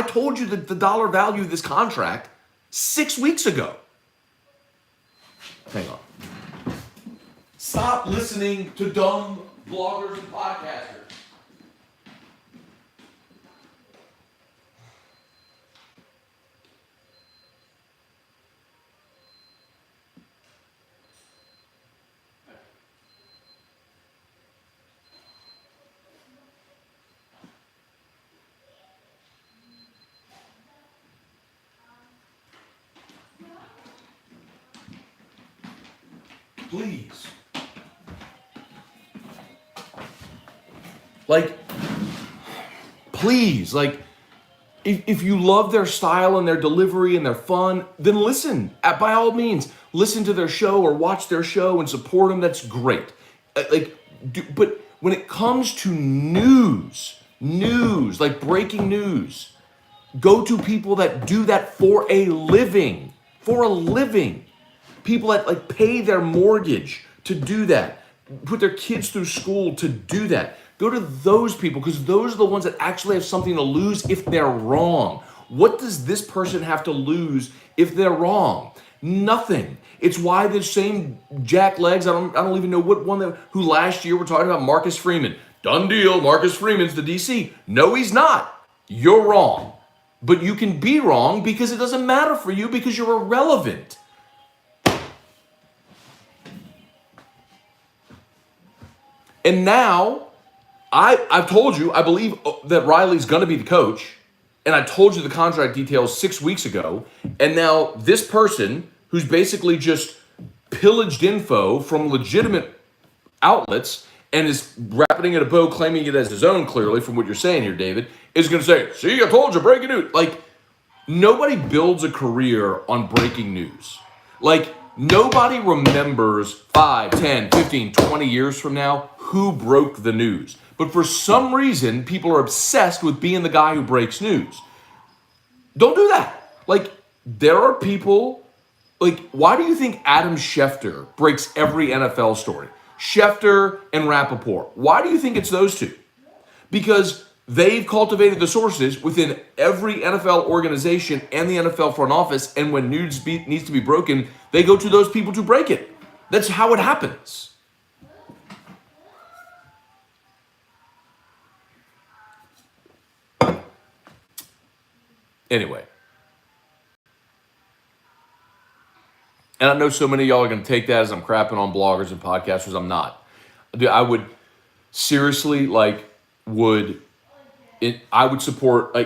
told you the dollar value of this contract 6 weeks ago. Hang on. Stop listening to dumb bloggers and podcasters. Please. Like, please, like, if you love their style and their delivery and their fun, then listen. By all means, listen to their show or watch their show and support them. That's great. But when it comes to news, like breaking news, go to people that do that for a living. People that like pay their mortgage to do that, put their kids through school to do that. Go to those people because those are the ones that actually have something to lose if they're wrong. What does this person have to lose if they're wrong? Nothing. It's why the same jacklegs, I don't even know what one who last year were talking about Marcus Freeman. Done deal, Marcus Freeman's the DC. No, he's not. you're wrong. But you can be wrong because it doesn't matter for you because you're irrelevant. And now, I've told you, I believe that Riley's going to be the coach. And I told you the contract details 6 weeks ago. And now this person who's basically just pillaged info from legitimate outlets and is wrapping it in a bow, claiming it as his own, clearly, from what you're saying here, David, is going to say, see, I told you, breaking news. Like, nobody builds a career on breaking news. Like, nobody remembers 5, 10, 15, 20 years from now who broke the news. But for some reason, people are obsessed with being the guy who breaks news. Don't do that. Like, there are people, like, why do you think Adam Schefter breaks every NFL story? Schefter and Rappaport. Why do you think it's those two? Because they've cultivated the sources within every NFL organization and the NFL front office, and when news needs to be broken, they go to those people to break it. That's how it happens. Anyway. And I know so many of y'all are going to take that as I'm crapping on bloggers and podcasters. I'm not. Dude, I would seriously, I would support,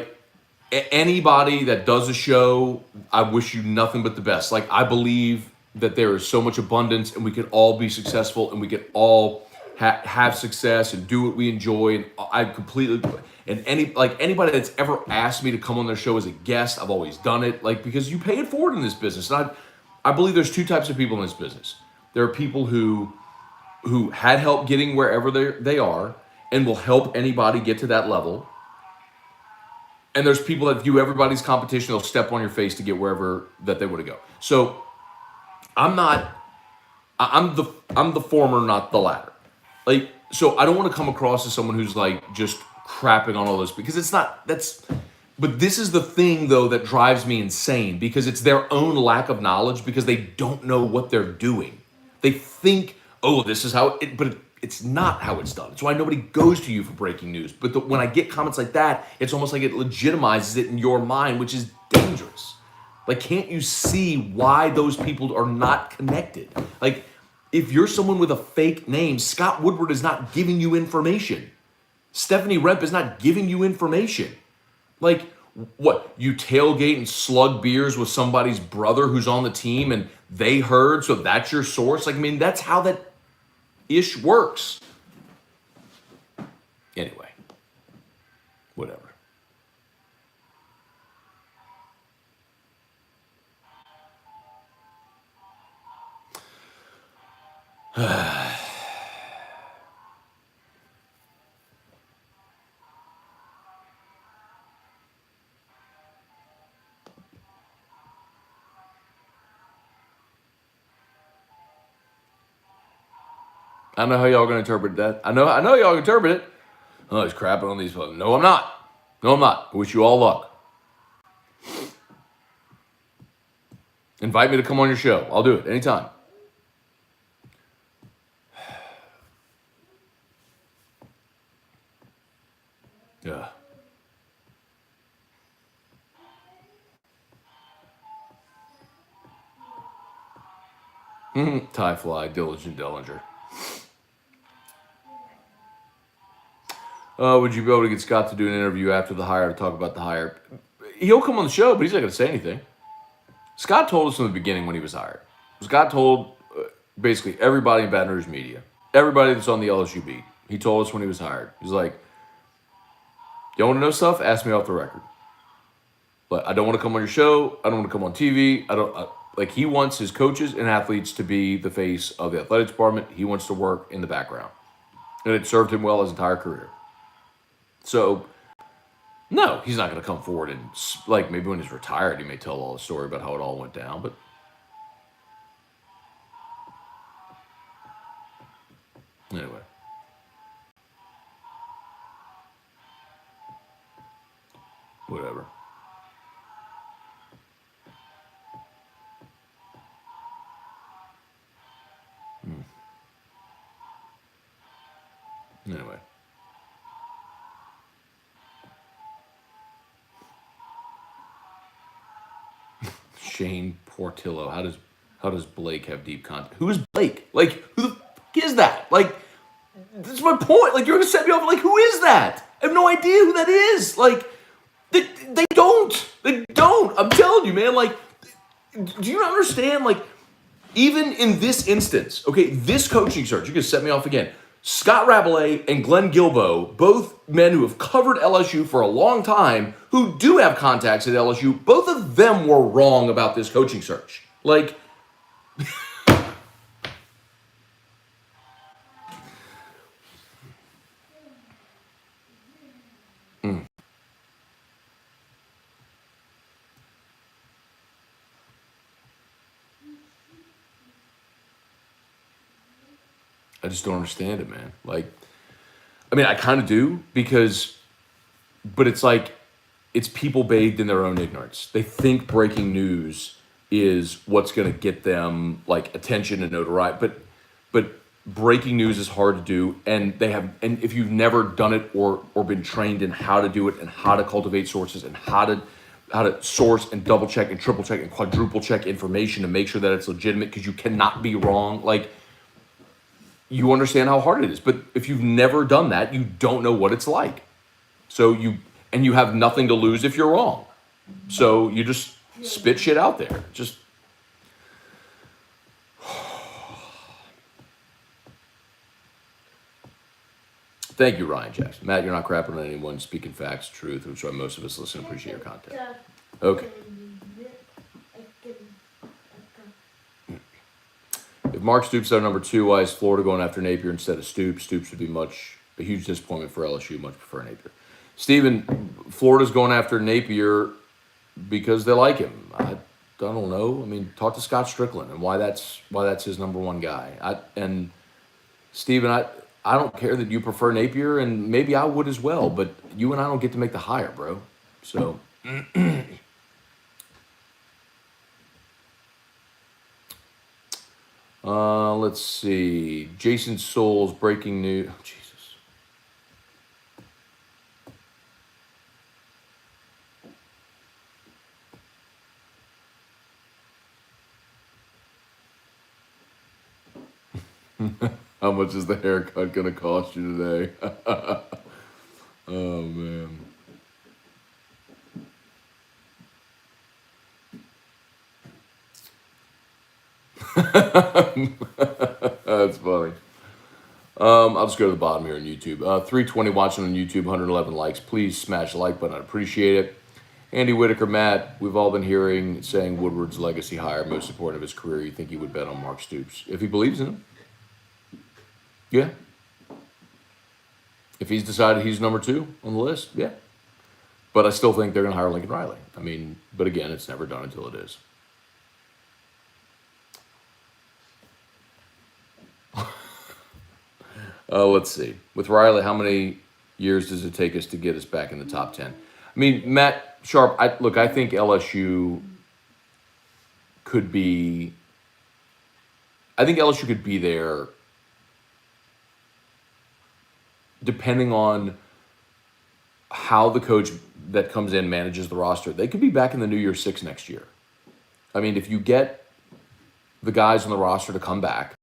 anybody that does a show. I wish you nothing but the best. Like, I believe that there is so much abundance and we can all be successful and we can all have success and do what we enjoy. And I completely, and anybody that's ever asked me to come on their show as a guest, I've always done it, because you pay it forward in this business. And I believe there's two types of people in this business. There are people who had help getting wherever they are and will help anybody get to that level. And there's people that view everybody's competition. They'll step on your face to get wherever that they want to go. So I'm the former, not the latter. So I don't want to come across as someone who's just crapping on all this, because it's not, but this is the thing though that drives me insane, because it's their own lack of knowledge, because they don't know what they're doing. They think, oh, this is how it, but it's not how it's done. It's why nobody goes to you for breaking news. But when I get comments like that, it's almost like it legitimizes it in your mind, which is dangerous. Can't you see why those people are not connected? If you're someone with a fake name, Scott Woodward is not giving you information. Stephanie Remp is not giving you information. What? You tailgate and slug beers with somebody's brother who's on the team and they heard, so that's your source? That's how that ish works. Anyway, whatever. I know how y'all gonna interpret that. I know y'all interpret it. Oh, he's crapping on these folks. No, I'm not. No, I'm not. I wish you all luck. Invite me to come on your show. I'll do it anytime. Yeah. Tie fly, diligent Dillinger. Would you be able to get Scott to do an interview after the hire to talk about the hire? He'll come on the show, but he's not going to say anything. Scott told us from the beginning when he was hired. Scott told basically everybody in Baton Rouge media, everybody that's on the LSU beat. He told us when he was hired. He's like, you want to know stuff? Ask me off the record. But I don't want to come on your show. I don't want to come on TV. He wants his coaches and athletes to be the face of the athletics department. He wants to work in the background. And it served him well his entire career. So, no, he's not going to come forward and, maybe when he's retired, he may tell all the story about how it all went down. But anyway. Whatever. Anyway. Shane Portillo. How does Blake have deep content? Who is Blake? Like, who the fuck is that? Like, that's my point. Like, you're gonna set me off. Like, who is that? I have no idea who that is. Like, they don't. They don't. I'm telling you, man. Like, do you not understand? Like, even in this instance, okay, this coaching search, you can set me off again. Scott Rabelais and Glenn Guilbeau, both men who have covered LSU for a long time, who do have contacts at LSU, both of them were wrong about this coaching search. Like, I just don't understand it, man. Like, I mean, I kind of do but it's like, it's people bathed in their own ignorance. They think breaking news is what's going to get them like attention and notoriety, but breaking news is hard to do, and if you've never done it or been trained in how to do it and how to cultivate sources and how to source and double check and triple check and quadruple check information to make sure that it's legitimate, because you cannot be wrong. Like, you understand how hard it is. But if you've never done that, you don't know what it's like. So you have nothing to lose if you're wrong. So you just spit shit out there. Just thank you, Ryan Jackson. Matt, you're not crapping on anyone, speaking facts, truth, which is why most of us listen and appreciate your content. Okay. If Mark Stoops are number 2, why is Florida going after Napier instead of Stoops? Stoops would be a huge disappointment for LSU. Much prefer Napier. Steven, Florida's going after Napier because they like him. I don't know. I mean, talk to Scott Strickland and why that's his number 1 guy. And Steven, I don't care that you prefer Napier, and maybe I would as well, but you and I don't get to make the hire, bro. So let's see. Jason Souls, breaking news. Oh, Jesus. How much is the haircut going to cost you today? Oh, man. That's funny. I'll just go to the bottom here on YouTube. 320 watching on YouTube, 111 likes. Please smash the like button. I'd appreciate it. Andy Whitaker, Matt, we've all been saying Woodward's legacy hire, most important of his career. You think he would bet on Mark Stoops if he believes in him? Yeah. If he's decided he's number 2 on the list, yeah. But I still think they're going to hire Lincoln Riley. I mean, but again, it's never done until it is. Let's see. With Riley, how many years does it take us to get us back in the top 10? I mean, Matt Sharp, I think LSU could be there depending on how the coach that comes in manages the roster. They could be back in the New Year's 6 next year. I mean, if you get the guys on the roster to come back,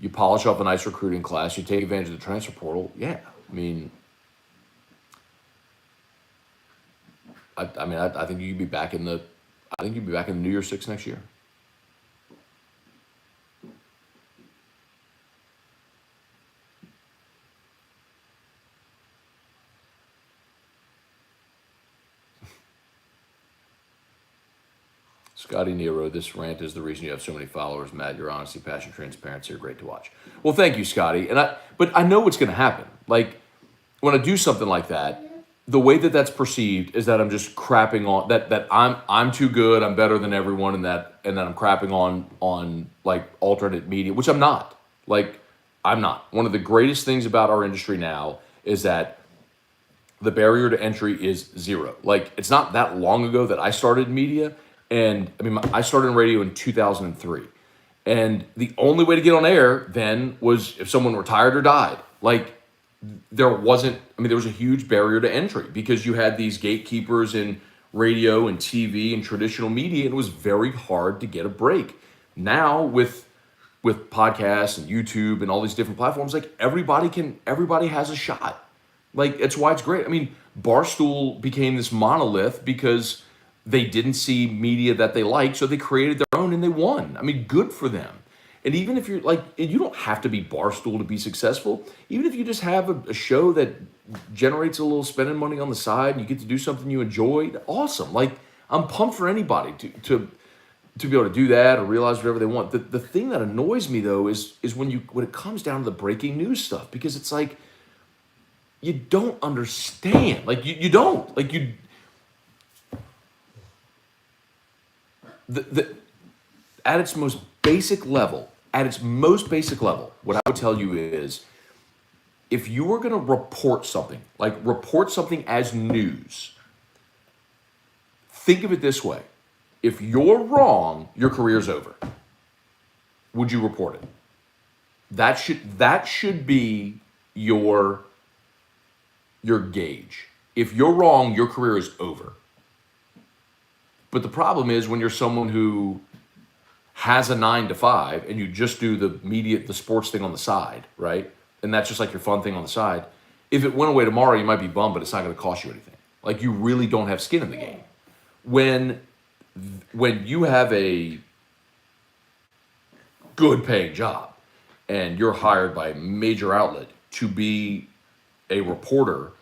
you polish up a nice recruiting class, you take advantage of the transfer portal, yeah. I mean, I think you'd be back in the New Year's 6 next year. Scotty Nero, this rant is the reason you have so many followers. Matt, your honesty, passion, transparency are great to watch. Well, thank you, Scotty. But I know what's going to happen. Like, when I do something like that, the way that that's perceived is that I'm just crapping on that I'm too good, I'm better than everyone, and that I'm crapping on like alternate media, which I'm not. Like, I'm not. One of the greatest things about our industry now is that the barrier to entry is 0. Like, it's not that long ago that I started media. And I mean, I started in radio in 2003. And the only way to get on air then was if someone retired or died. Like, there was a huge barrier to entry because you had these gatekeepers in radio and TV and traditional media, and it was very hard to get a break. Now with podcasts and YouTube and all these different platforms, like everybody has a shot. Like, that's why it's great. I mean, Barstool became this monolith because they didn't see media that they liked, so they created their own and they won. I mean, good for them. And even if you're like, you don't have to be Barstool to be successful. Even if you just have a show that generates a little spending money on the side and you get to do something you enjoy, awesome. Like, I'm pumped for anybody to be able to do that or realize whatever they want. The thing that annoys me though is when it comes down to the breaking news stuff, because it's like, you don't understand. Like, you don't. Like, at its most basic level, what I would tell you is, if you were going to report something as news, think of it this way. If you're wrong, your career's over. Would you report it? That should be your gauge. If you're wrong, your career is over. But the problem is when you're someone who has a 9 to 5 and you just do the sports thing on the side, right? And that's just like your fun thing on the side. If it went away tomorrow, you might be bummed, but it's not going to cost you anything. Like, you really don't have skin in the game. When you have a good paying job and you're hired by a major outlet to be a reporter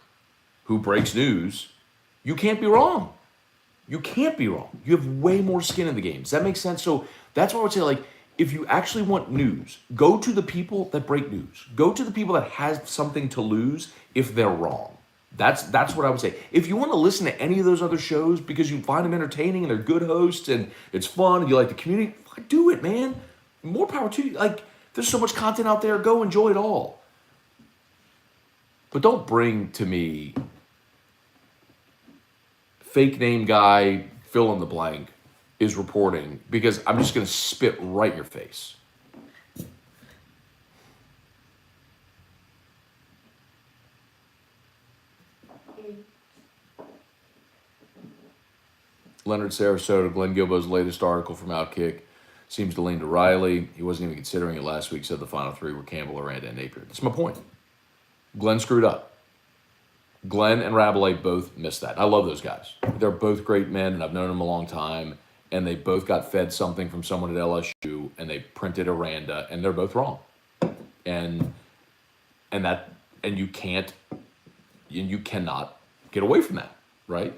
who breaks news, you can't be wrong. You can't be wrong. You have way more skin in the game. Does that make sense? So that's what I would say. Like, if you actually want news, go to the people that break news. Go to the people that have something to lose if they're wrong. That's what I would say. If you want to listen to any of those other shows because you find them entertaining and they're good hosts and it's fun and you like the community, do it, man. More power to you. Like, there's so much content out there. Go enjoy it all. But don't bring to me fake name guy, fill in the blank, is reporting, because I'm just going to spit right in your face. Leonard Sarasota, Glenn Gilbo's latest article from Outkick seems to lean to Riley. He wasn't even considering it last week, said the final three were Campbell, Aranda, and Napier. That's my point. Glenn screwed up. Glenn and Rabelais both missed that. I love those guys. They're both great men, and I've known them a long time, and they both got fed something from someone at LSU, and they printed Aranda, and they're both wrong. And you cannot get away from that, right?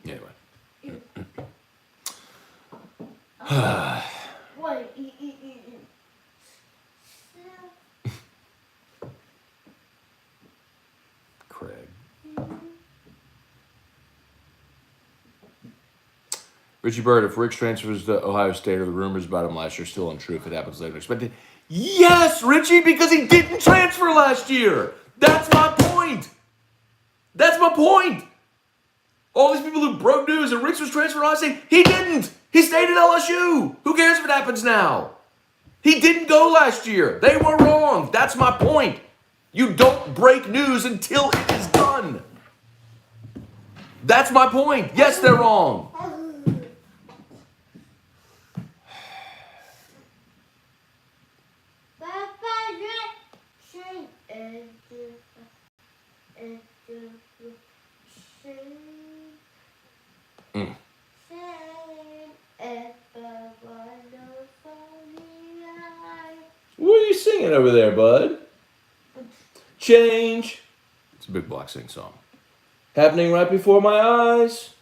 Anyway. Craig. Richie Bird, if Ricks transfers to Ohio State, are the rumors about him last year still untrue if it happens later than expected? Yes, Richie, because he didn't transfer last year. That's my point. That's my point. All these people who broke news and Ricks was transferred to Ohio State, he didn't. He stayed at LSU. Who cares if it happens now? He didn't go last year. They were wrong. That's my point. You don't break news until it is done. That's my point. Yes, they're wrong. What are you singing over there, bud? Change. It's a Big Block Sing song. Happening right before my eyes.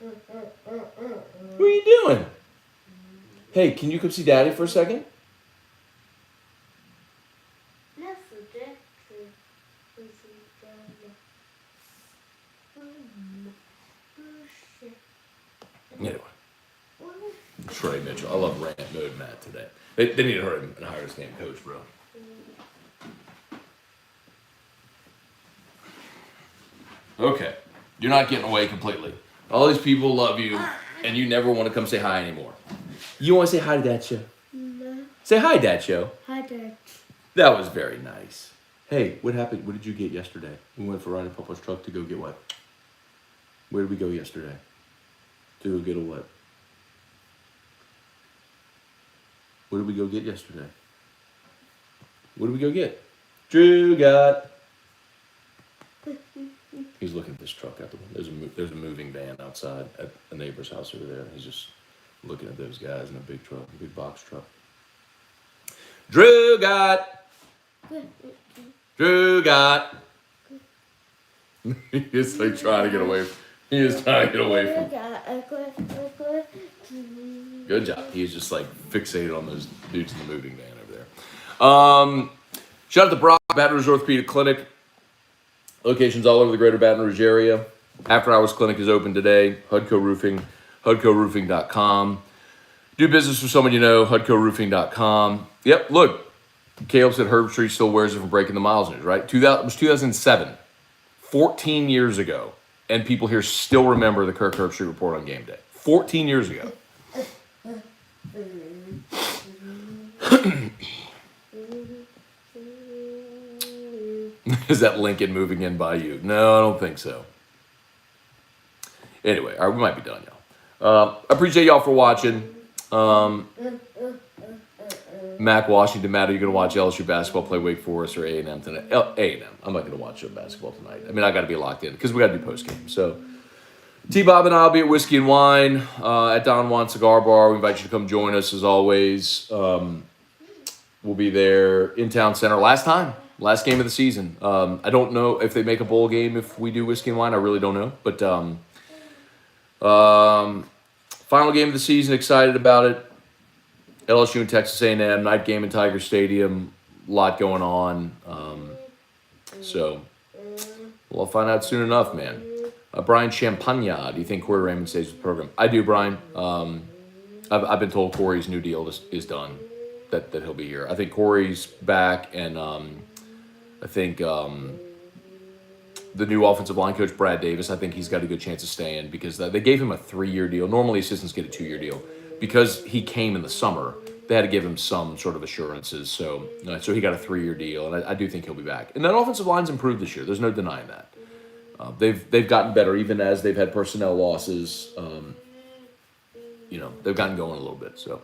What are you doing? Hey, can you come see Daddy for a second? Anyway. Trey Mitchell. I love Rant Mode Matt today. They need to hire him and hire his damn coach, bro. Okay. You're not getting away completely. All these people love you, and you never want to come say hi anymore. You want to say hi to Dad Show? No. Say hi, Dad Show. Hi, Dad. That was very nice. Hey, what happened? What did you get yesterday? We went for a ride in Papa's truck to go get what? Where did we go yesterday? To go get a what? What did we go get yesterday? What did we go get? Drew got. He's looking at this truck out the window. There's a moving van outside at a neighbor's house over there. He's just looking at those guys in a big truck, a big box truck. Drew got. Drew got. He's like trying to get away. He is trying to get away from. Good job. He's just like fixated on those dudes in the moving van over there. Shout out to Brock, Baton Rouge Orthopedic Clinic. Locations all over the greater Baton Rouge area. After Hours Clinic is open today. HUDCO Roofing, HUDCORoofing.com. Do business with someone you know, HUDCORoofing.com. Yep, look. Caleb said Herb Street still wears it from breaking the miles news, right? It was 2007. 14 years ago. And people here still remember the Kirk Herb Street report on game day. 14 years ago. Is that Lincoln moving in by you? No, I don't think so. Anyway, all right, we might be done, y'all. I appreciate y'all for watching. Mac Washington, Matt, are you going to watch LSU basketball play Wake Forest or A&M tonight? A&M. I'm not going to watch basketball tonight. I mean, I got to be locked in because we got to do post-game. So, T-Bob and I will be at Whiskey and Wine at Don Juan Cigar Bar. We invite you to come join us as always. We'll be there in Town Center. Last game of the season. I don't know if they make a bowl game if we do Whiskey and Wine. I really don't know. But final game of the season, excited about it. LSU and Texas A&M, night game in Tiger Stadium, a lot going on. So we'll find out soon enough, man. Brian Champagnat, do you think Corey Raymond stays with the program? I do, Brian. I've been told Corey's new deal is done, that he'll be here. I think Corey's back, and I think the new offensive line coach, Brad Davis, I think he's got a good chance of staying because they gave him a 3-year deal. Normally assistants get a 2-year deal. Because he came in the summer, they had to give him some sort of assurances. So he got a 3-year deal, and I do think he'll be back. And that offensive line's improved this year. There's no denying that. They've gotten better, even as they've had personnel losses. They've gotten going a little bit. So,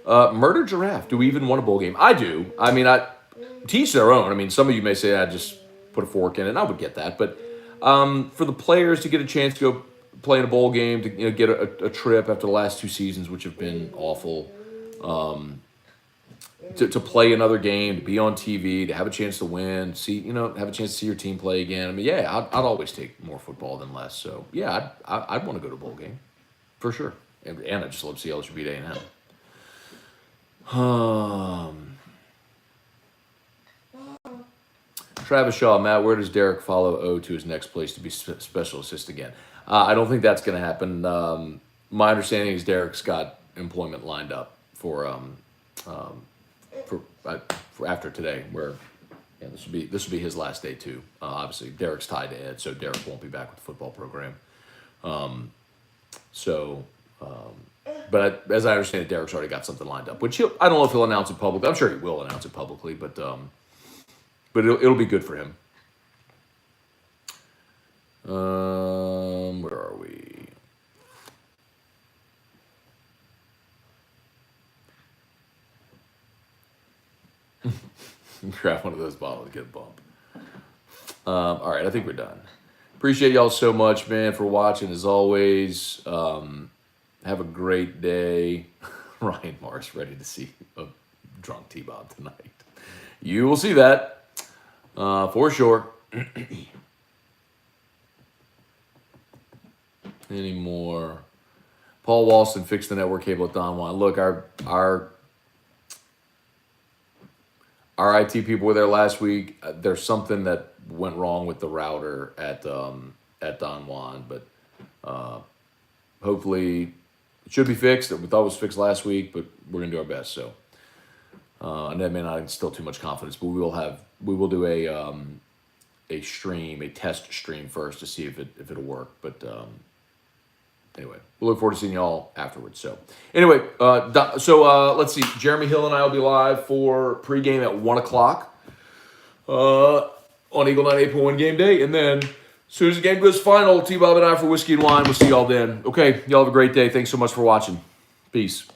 Murder Giraffe. Do we even want a bowl game? I do. I mean, teach their own. I mean, some of you may say I just put a fork in it. And I would get that, but for the players to get a chance to go play in a bowl game, to get a trip after the last 2 seasons, which have been awful, to play another game, to be on TV, to have a chance to win, have a chance to see your team play again. I mean, yeah, I'd always take more football than less. So yeah, I'd want to go to a bowl game for sure, and I just love to see LSU beat A&M. Travis Shaw, Matt, where does Derek follow O to his next place to be special assist again? I don't think that's going to happen. My understanding is Derek's got employment lined up for after today, where this will be his last day too. Obviously, Derek's tied to Ed, so Derek won't be back with the football program. But as I understand it, Derek's already got something lined up, which I don't know if he'll announce it publicly. I'm sure he will announce it publicly, but it'll be good for him. Where are we? Grab one of those bottles, get a bump. All right, I think we're done. Appreciate y'all so much, man, for watching as always. Have a great day. Ryan Morris ready to see a drunk T-Bob tonight. You will see that for sure. Any more? Paul Walston fixed the network cable at Don Juan. Look, our IT people were there last week. There's something that went wrong with the router at Don Juan, but hopefully it should be fixed. We thought it was fixed last week, but we're gonna do our best. So, and that may not instill too much confidence, but we will do a test stream first to see if it'll work. But anyway, we'll look forward to seeing y'all afterwards. So anyway, let's see. Jeremy Hill and I will be live for pregame at 1 o'clock on Eagle 98.1 game day. And then as soon as the game goes final, T-Bob and I for Whiskey and Wine. We'll see y'all then. Okay, y'all have a great day. Thanks so much for watching. Peace.